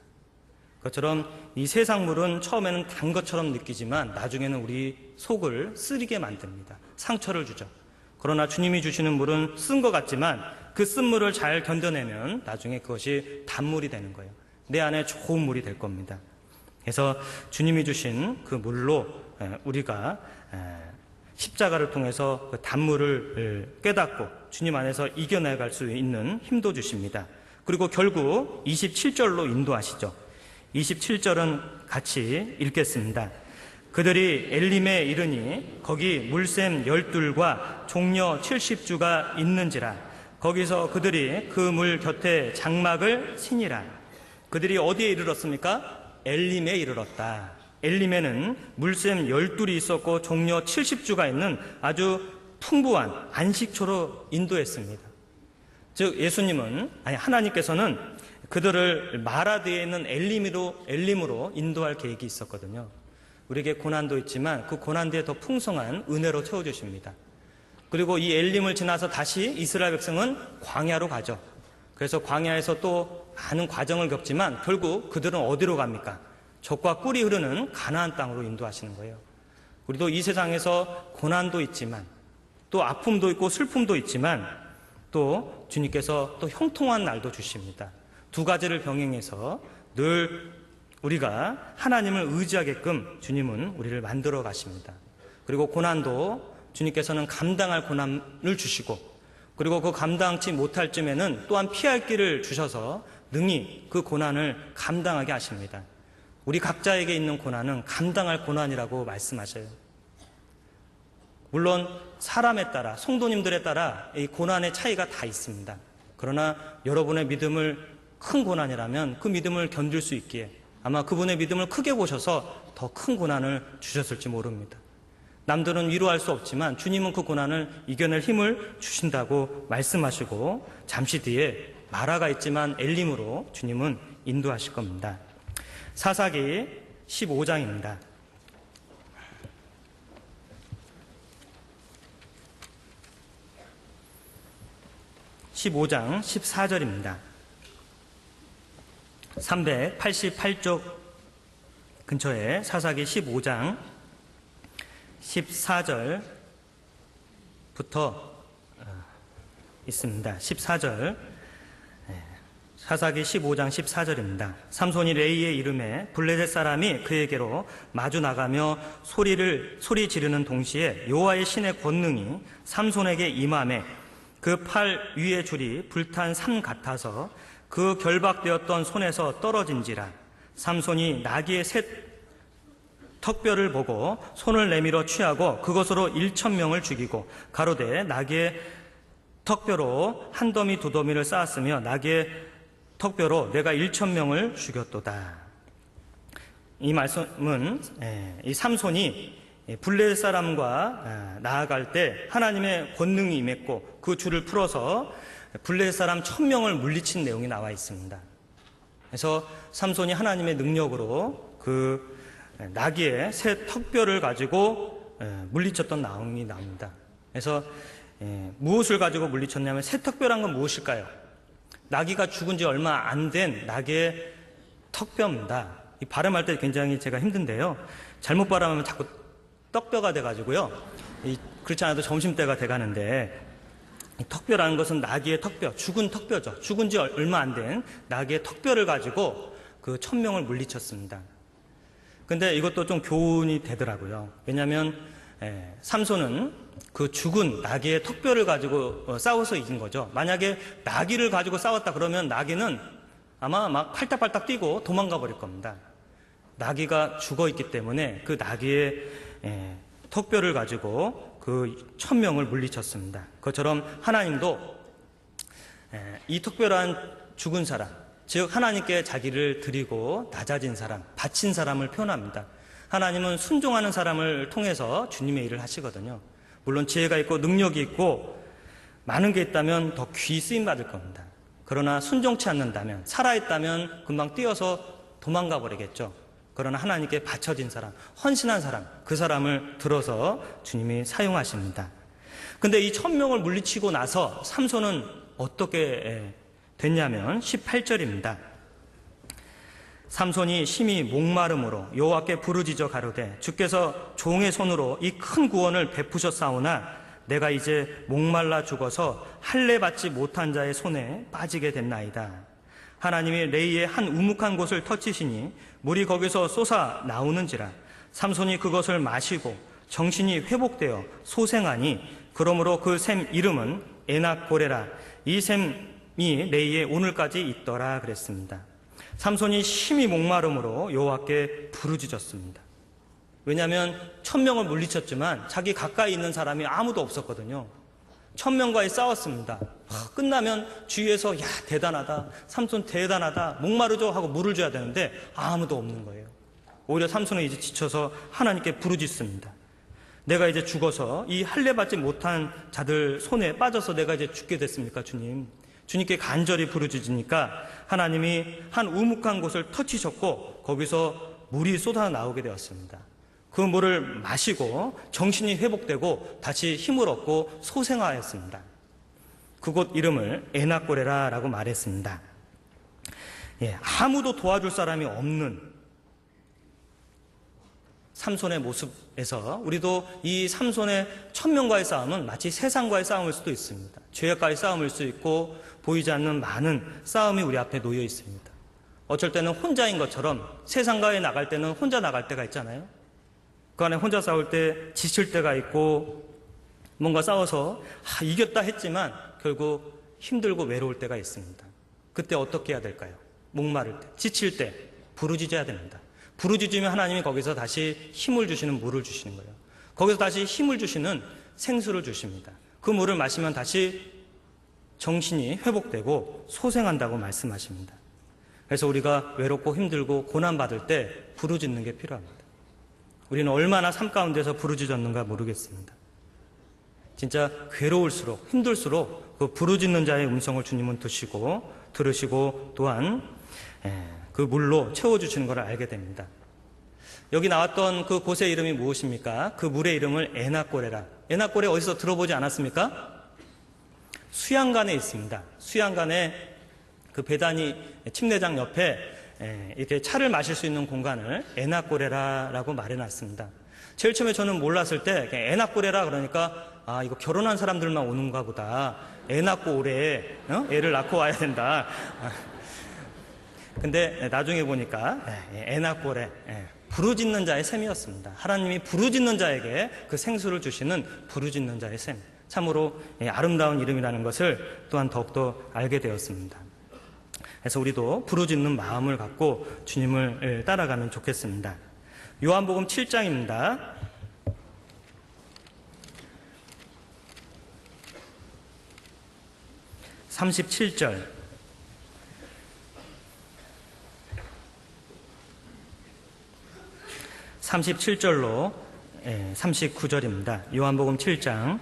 그것처럼 이 세상 물은 처음에는 단 것처럼 느끼지만 나중에는 우리 속을 쓰리게 만듭니다. 상처를 주죠. 그러나 주님이 주시는 물은 쓴 것 같지만 그 쓴 물을 잘 견뎌내면 나중에 그것이 단물이 되는 거예요. 내 안에 좋은 물이 될 겁니다. 그래서 주님이 주신 그 물로 우리가 십자가를 통해서 그 단물을 깨닫고 주님 안에서 이겨나갈 수 있는 힘도 주십니다. 그리고 결국 27절로 인도하시죠. 27절은 같이 읽겠습니다. 그들이 엘림에 이르니 거기 물샘 12과 종려 70주가 있는지라. 거기서 그들이 그 물 곁에 장막을 치니라. 그들이 어디에 이르렀습니까? 엘림에 이르렀다. 엘림에는 물샘 12이 있었고 종려 70주가 있는 아주 풍부한 안식처로 인도했습니다. 즉 하나님께서는 그들을 마라드에 있는 엘림으로 인도할 계획이 있었거든요. 우리에게 고난도 있지만 그 고난도에 더 풍성한 은혜로 채워주십니다. 그리고 이 엘림을 지나서 다시 이스라엘 백성은 광야로 가죠. 그래서 광야에서 또 많은 과정을 겪지만 결국 그들은 어디로 갑니까? 젖과 꿀이 흐르는 가나안 땅으로 인도하시는 거예요. 우리도 이 세상에서 고난도 있지만 또 아픔도 있고 슬픔도 있지만 또 주님께서 또 형통한 날도 주십니다. 두 가지를 병행해서 늘 우리가 하나님을 의지하게끔 주님은 우리를 만들어 가십니다. 그리고 고난도 주님께서는 감당할 고난을 주시고 그리고 그 감당치 못할 쯤에는 또한 피할 길을 주셔서 능히 그 고난을 감당하게 하십니다. 우리 각자에게 있는 고난은 감당할 고난이라고 말씀하셔요. 물론 사람에 따라 성도님들에 따라 이 고난의 차이가 다 있습니다. 그러나 여러분의 믿음을 큰 고난이라면 그 믿음을 견딜 수 있기에 아마 그분의 믿음을 크게 보셔서 더 큰 고난을 주셨을지 모릅니다. 남들은 위로할 수 없지만 주님은 그 고난을 이겨낼 힘을 주신다고 말씀하시고 잠시 뒤에 마라가 있지만 엘림으로 주님은 인도하실 겁니다. 사사기 15장입니다. 15장 14절입니다. 388쪽 근처에 사사기 15장 14절부터 있습니다. 14절 사사기 15장 14절입니다. 삼손이 레이의 이름에 블레셋 사람이 그에게로 마주 나가며 소리 지르는 동시에 여호와의 신의 권능이 삼손에게 임함에 그 팔 위의 줄이 불탄 산 같아서 그 결박되었던 손에서 떨어진지라. 삼손이 나귀의 셋 턱뼈를 보고 손을 내밀어 취하고 그것으로 1,000명을 죽이고 가로되 나귀의 턱뼈로 한 더미 두 더미를 쌓았으며 나귀의 턱뼈로 내가 1,000명을 죽였도다. 이 말씀은 이 삼손이 블레셋 사람과 나아갈 때 하나님의 권능이 임했고 그 줄을 풀어서 블레셋 사람 1,000명을 물리친 내용이 나와 있습니다. 그래서 삼손이 하나님의 능력으로 그 나귀의 새 턱뼈를 가지고 물리쳤던 내용이 나옵니다. 그래서 무엇을 가지고 물리쳤냐면 새 턱뼈란 건 무엇일까요? 나귀가 죽은 지 얼마 안 된 나귀의 턱뼈입니다. 이 발음할 때 굉장히 제가 힘든데요. 잘못 발음하면 자꾸 떡뼈가 돼가지고요. 그렇지 않아도 점심때가 돼가는데 이 턱뼈라는 것은 나귀의 턱뼈, 죽은 턱뼈죠. 죽은 지 얼마 안 된 나귀의 턱뼈를 가지고 그 1,000명을 물리쳤습니다. 근데 이것도 좀 교훈이 되더라고요. 왜냐하면 삼손은 그 죽은 나귀의 턱뼈를 가지고 싸워서 이긴 거죠. 만약에 나귀를 가지고 싸웠다 그러면 나귀는 아마 막 팔딱팔딱 뛰고 도망가 버릴 겁니다. 나귀가 죽어 있기 때문에 그 나귀의 턱뼈를 가지고 그 1,000명을 물리쳤습니다. 그것처럼 하나님도 이 턱뼈란 죽은 사람, 즉 하나님께 자기를 드리고 낮아진 사람, 바친 사람을 표현합니다. 하나님은 순종하는 사람을 통해서 주님의 일을 하시거든요. 물론 지혜가 있고 능력이 있고 많은 게 있다면 더 귀히 쓰임 받을 겁니다. 그러나 순종치 않는다면, 살아있다면 금방 뛰어서 도망가 버리겠죠. 그러나 하나님께 바쳐진 사람, 헌신한 사람, 그 사람을 들어서 주님이 사용하십니다. 근데 이 1,000명을 물리치고 나서 삼손은 어떻게 됐냐면 18절입니다. 삼손이 심히 목마름으로 여호와께 부르짖어 가로되 주께서 종의 손으로 이 큰 구원을 베푸셨사오나 내가 이제 목말라 죽어서 할례 받지 못한 자의 손에 빠지게 됐나이다. 하나님이 레이의 한 우묵한 곳을 터치시니 물이 거기서 솟아 나오는지라. 삼손이 그것을 마시고 정신이 회복되어 소생하니 그러므로 그 샘 이름은 에낙고레라. 이 샘 레이에 오늘까지 있더라 그랬습니다. 삼손이 심히 목마름으로 여호와께 부르짖었습니다. 왜냐하면 1000명을 물리쳤지만 자기 가까이 있는 사람이 아무도 없었거든요. 1000명과의 싸웠습니다. 끝나면 주위에서 야 대단하다, 삼손 대단하다, 목마르죠 하고 물을 줘야 되는데 아무도 없는 거예요. 오히려 삼손은 이제 지쳐서 하나님께 부르짖습니다. 내가 이제 죽어서 이 할례 받지 못한 자들 손에 빠져서 내가 이제 죽게 됐습니까, 주님? 주님께 간절히 부르짖으니까 하나님이 한 우묵한 곳을 터치셨고 거기서 물이 쏟아 나오게 되었습니다. 그 물을 마시고 정신이 회복되고 다시 힘을 얻고 소생하였습니다. 그곳 이름을 에나꼬레라라고 말했습니다. 아무도 도와줄 사람이 없는 삼손의 모습에서 우리도 이 삼손의 1000명과의 싸움은 마치 세상과의 싸움일 수도 있습니다. 죄악과의 싸움일 수 있고 보이지 않는 많은 싸움이 우리 앞에 놓여 있습니다. 어쩔 때는 혼자인 것처럼 세상과에 나갈 때는 혼자 나갈 때가 있잖아요. 그 안에 혼자 싸울 때 지칠 때가 있고 뭔가 싸워서 이겼다 했지만 결국 힘들고 외로울 때가 있습니다. 그때 어떻게 해야 될까요? 목마를 때, 지칠 때 부르짖어야 됩니다. 부르짖으면 하나님이 거기서 다시 힘을 주시는 물을 주시는 거예요. 거기서 다시 힘을 주시는 생수를 주십니다. 그 물을 마시면 다시 정신이 회복되고 소생한다고 말씀하십니다. 그래서 우리가 외롭고 힘들고 고난받을 때 부르짖는 게 필요합니다. 우리는 얼마나 삶 가운데서 부르짖었는가 모르겠습니다. 진짜 괴로울수록 힘들수록 그 부르짖는 자의 음성을 주님은 들으시고 또한 그 물로 채워주시는 것을 알게 됩니다. 여기 나왔던 그 곳의 이름이 무엇입니까? 그 물의 이름을 에나꼬레라. 에나꼬레 어디서 들어보지 않았습니까? 수양간에 있습니다. 수양간에 그 베다니 침례장 옆에 이렇게 차를 마실 수 있는 공간을 에나꼬레라라고 마련했습니다. 제일 처음에 저는 몰랐을 때 에나꼬레라 그러니까 이거 결혼한 사람들만 오는가 보다. 애 낳고 오래 애를 낳고 와야 된다. 근데 나중에 보니까 에나꼬레 부르짖는 자의 셈이었습니다. 하나님이 부르짖는 자에게 그 생수를 주시는 부르짖는 자의 셈. 참으로 아름다운 이름이라는 것을 또한 더욱더 알게 되었습니다. 그래서 우리도 부르짖는 마음을 갖고 주님을 따라가면 좋겠습니다. 요한복음 7장입니다. 37절 37절로 39절입니다. 요한복음 7장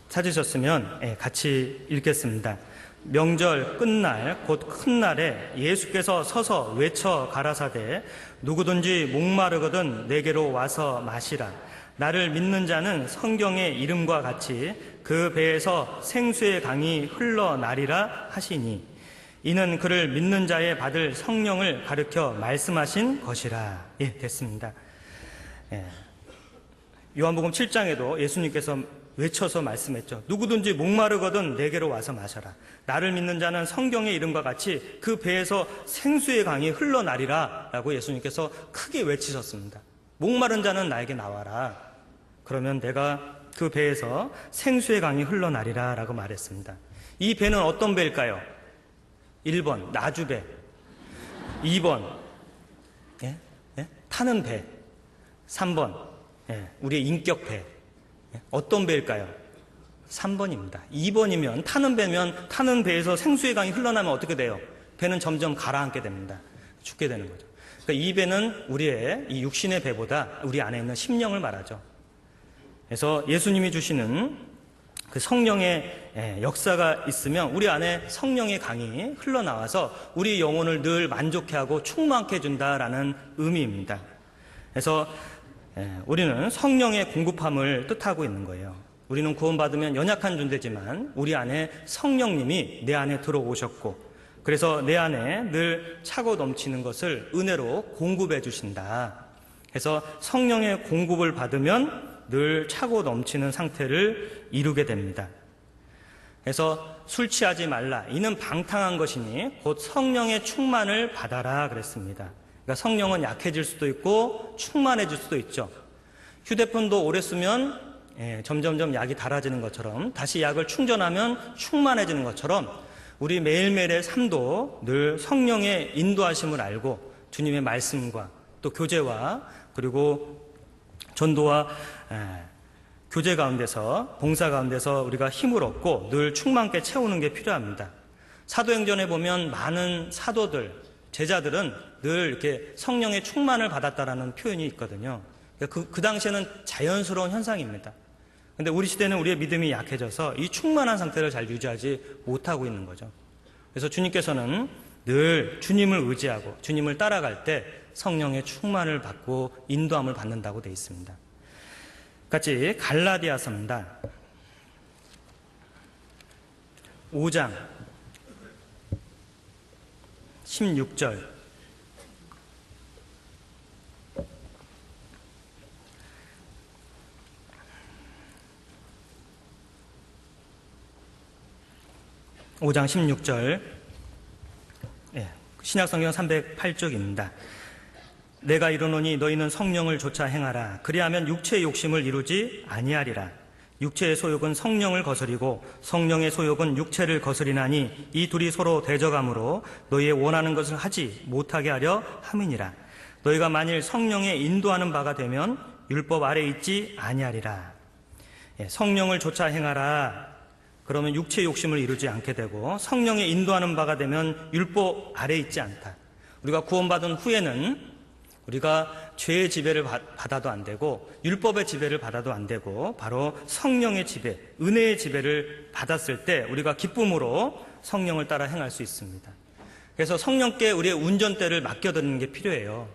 찾으셨으면 같이 읽겠습니다. 명절 끝날 곧 큰 날에 예수께서 서서 외쳐 가라사대 누구든지 목마르거든 내게로 와서 마시라. 나를 믿는 자는 성경의 이름과 같이 그 배에서 생수의 강이 흘러나리라 하시니 이는 그를 믿는 자의 받을 성령을 가르쳐 말씀하신 것이라. 됐습니다. 요한복음 7장에도 예수님께서 외쳐서 말씀했죠. 누구든지 목마르거든 내게로 와서 마셔라. 나를 믿는 자는 성경의 이름과 같이 그 배에서 생수의 강이 흘러나리라 라고 예수님께서 크게 외치셨습니다. 목마른 자는 나에게 나와라. 그러면 내가 그 배에서 생수의 강이 흘러나리라 라고 말했습니다. 이 배는 어떤 배일까요? 1번 나주배, 2번 타는 배, 3번 우리의 인격배. 어떤 배일까요? 3번입니다. 2번이면 타는 배면 타는 배에서 생수의 강이 흘러나면 어떻게 돼요? 배는 점점 가라앉게 됩니다. 죽게 되는 거죠. 그러니까 이 배는 우리의 이 육신의 배보다 우리 안에 있는 심령을 말하죠. 그래서 예수님이 주시는 그 성령의 역사가 있으면 우리 안에 성령의 강이 흘러나와서 우리 영혼을 늘 만족해 하고 충만케 해준다라는 의미입니다. 그래서 우리는 성령의 공급함을 뜻하고 있는 거예요. 우리는 구원받으면 연약한 존재지만 우리 안에 성령님이 내 안에 들어오셨고 그래서 내 안에 늘 차고 넘치는 것을 은혜로 공급해 주신다. 그래서 성령의 공급을 받으면 늘 차고 넘치는 상태를 이루게 됩니다. 그래서 술 취하지 말라. 이는 방탕한 것이니 곧 성령의 충만을 받아라 그랬습니다. 그러니까 성령은 약해질 수도 있고 충만해질 수도 있죠. 휴대폰도 오래 쓰면 점점점 약이 달아지는 것처럼, 다시 약을 충전하면 충만해지는 것처럼, 우리 매일매일의 삶도 늘 성령의 인도하심을 알고 주님의 말씀과 또 교제와 그리고 전도와 교제 가운데서, 봉사 가운데서 우리가 힘을 얻고 늘 충만케 채우는 게 필요합니다. 사도행전에 보면 많은 사도들, 제자들은 늘 이렇게 성령의 충만을 받았다라는 표현이 있거든요. 그 당시에는 자연스러운 현상입니다. 근데 우리 시대는 우리의 믿음이 약해져서 이 충만한 상태를 잘 유지하지 못하고 있는 거죠. 그래서 주님께서는 늘 주님을 의지하고 주님을 따라갈 때 성령의 충만을 받고 인도함을 받는다고 되어 있습니다. 같이 갈라디아서입니다. 5장 16절. (5장 16절) 신약성경 308쪽입니다. 내가 이르노니 너희는 성령을 조차 행하라. 그리하면 육체의 욕심을 이루지 아니하리라. 육체의 소욕은 성령을 거스리고 성령의 소욕은 육체를 거스리나니 이 둘이 서로 대적함으로 너희의 원하는 것을 하지 못하게 하려 함이니라. 너희가 만일 성령의 인도하는 바가 되면 율법 아래 있지 아니하리라. 성령을 조차 행하라. 그러면 육체의 욕심을 이루지 않게 되고, 성령의 인도하는 바가 되면 율법 아래 있지 않다. 우리가 구원받은 후에는 우리가 죄의 지배를 받아도 안 되고 율법의 지배를 받아도 안 되고 바로 성령의 지배, 은혜의 지배를 받았을 때 우리가 기쁨으로 성령을 따라 행할 수 있습니다. 그래서 성령께 우리의 운전대를 맡겨드리는 게 필요해요.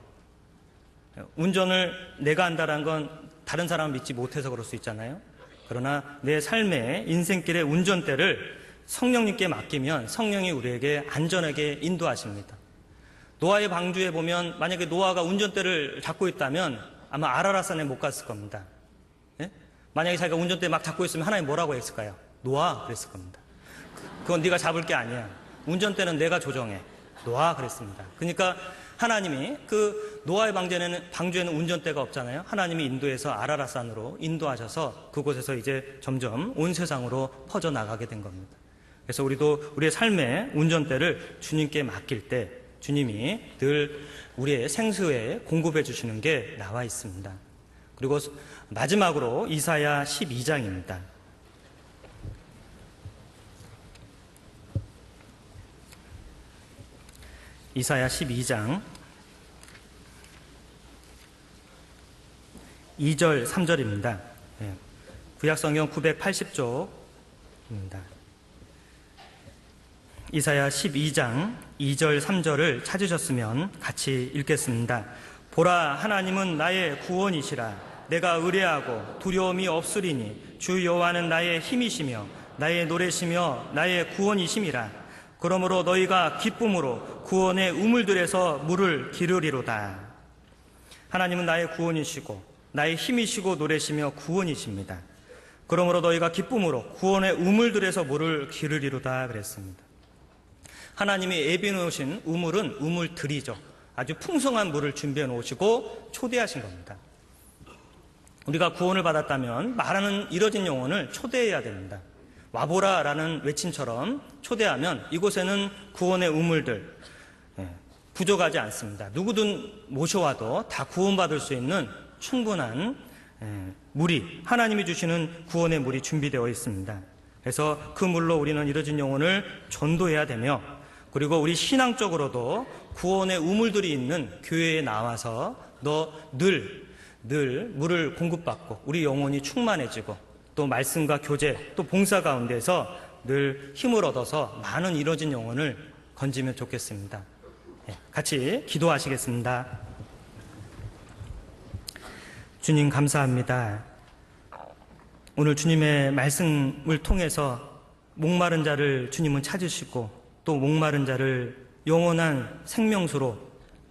운전을 내가 한다는 건 다른 사람을 믿지 못해서 그럴 수 있잖아요. 그러나 내 삶의 인생길의 운전대를 성령님께 맡기면 성령이 우리에게 안전하게 인도하십니다. 노아의 방주에 보면 만약에 노아가 운전대를 잡고 있다면 아마 아라랏산에 못 갔을 겁니다. 만약에 자기가 운전대 막 잡고 있으면 하나님 뭐라고 했을까요? 놓아 그랬을 겁니다. 그건 네가 잡을 게 아니야. 운전대는 내가 조정해. 놓아 그랬습니다. 그러니까 하나님이 그 노아의 방주에는 운전대가 없잖아요. 하나님이 인도해서 아라랏산으로 인도하셔서 그곳에서 이제 점점 온 세상으로 퍼져나가게 된 겁니다. 그래서 우리도 우리의 삶의 운전대를 주님께 맡길 때 주님이 늘 우리의 생수에 공급해 주시는 게 나와 있습니다. 그리고 마지막으로 이사야 12장입니다. 이사야 12장 2절 3절입니다. 구약성경 980쪽입니다. 이사야 12장 2절 3절을 찾으셨으면 같이 읽겠습니다. 보라, 하나님은 나의 구원이시라. 내가 의뢰하고 두려움이 없으리니 주 여호와는 나의 힘이시며 나의 노래시며 나의 구원이심이라. 그러므로 너희가 기쁨으로 구원의 우물들에서 물을 기르리로다. 하나님은 나의 구원이시고 나의 힘이시고 노래시며 구원이십니다. 그러므로 너희가 기쁨으로 구원의 우물들에서 물을 기르리로다 그랬습니다. 하나님이 예비해 놓으신 우물은 우물들이죠. 아주 풍성한 물을 준비해 놓으시고 초대하신 겁니다. 우리가 구원을 받았다면 말하는 이뤄진 영혼을 초대해야 됩니다. 와보라라는 외침처럼 초대하면 이곳에는 구원의 우물들 부족하지 않습니다. 누구든 모셔와도 다 구원받을 수 있는 충분한 물이, 하나님이 주시는 구원의 물이 준비되어 있습니다. 그래서 그 물로 우리는 이뤄진 영혼을 전도해야 되며, 그리고 우리 신앙적으로도 구원의 우물들이 있는 교회에 나와서 너 늘 물을 공급받고 우리 영혼이 충만해지고 또 말씀과 교제 또 봉사 가운데서 늘 힘을 얻어서 많은 이뤄진 영혼을 건지면 좋겠습니다. 같이 기도하시겠습니다. 주님 감사합니다. 오늘 주님의 말씀을 통해서 목마른 자를 주님은 찾으시고 또 목마른 자를 영원한 생명수로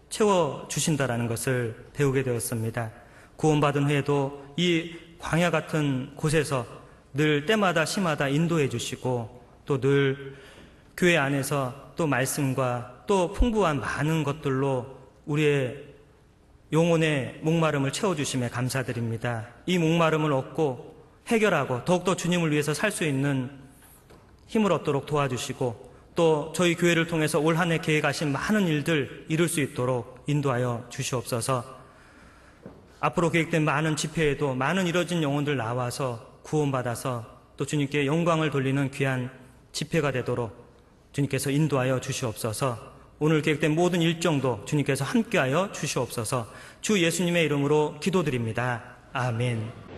채워주신다라는 것을 배우게 되었습니다. 구원받은 후에도 이 광야 같은 곳에서 늘 때마다 시마다 인도해 주시고 또 늘 교회 안에서 또 말씀과 또 풍부한 많은 것들로 우리의 영혼의 목마름을 채워주심에 감사드립니다. 이 목마름을 얻고 해결하고 더욱더 주님을 위해서 살 수 있는 힘을 얻도록 도와주시고 또 저희 교회를 통해서 올 한 해 계획하신 많은 일들 이룰 수 있도록 인도하여 주시옵소서. 앞으로 계획된 많은 집회에도 많은 이뤄진 영혼들 나와서 구원받아서 또 주님께 영광을 돌리는 귀한 집회가 되도록 주님께서 인도하여 주시옵소서. 오늘 계획된 모든 일정도 주님께서 함께하여 주시옵소서. 주 예수님의 이름으로 기도드립니다. 아멘.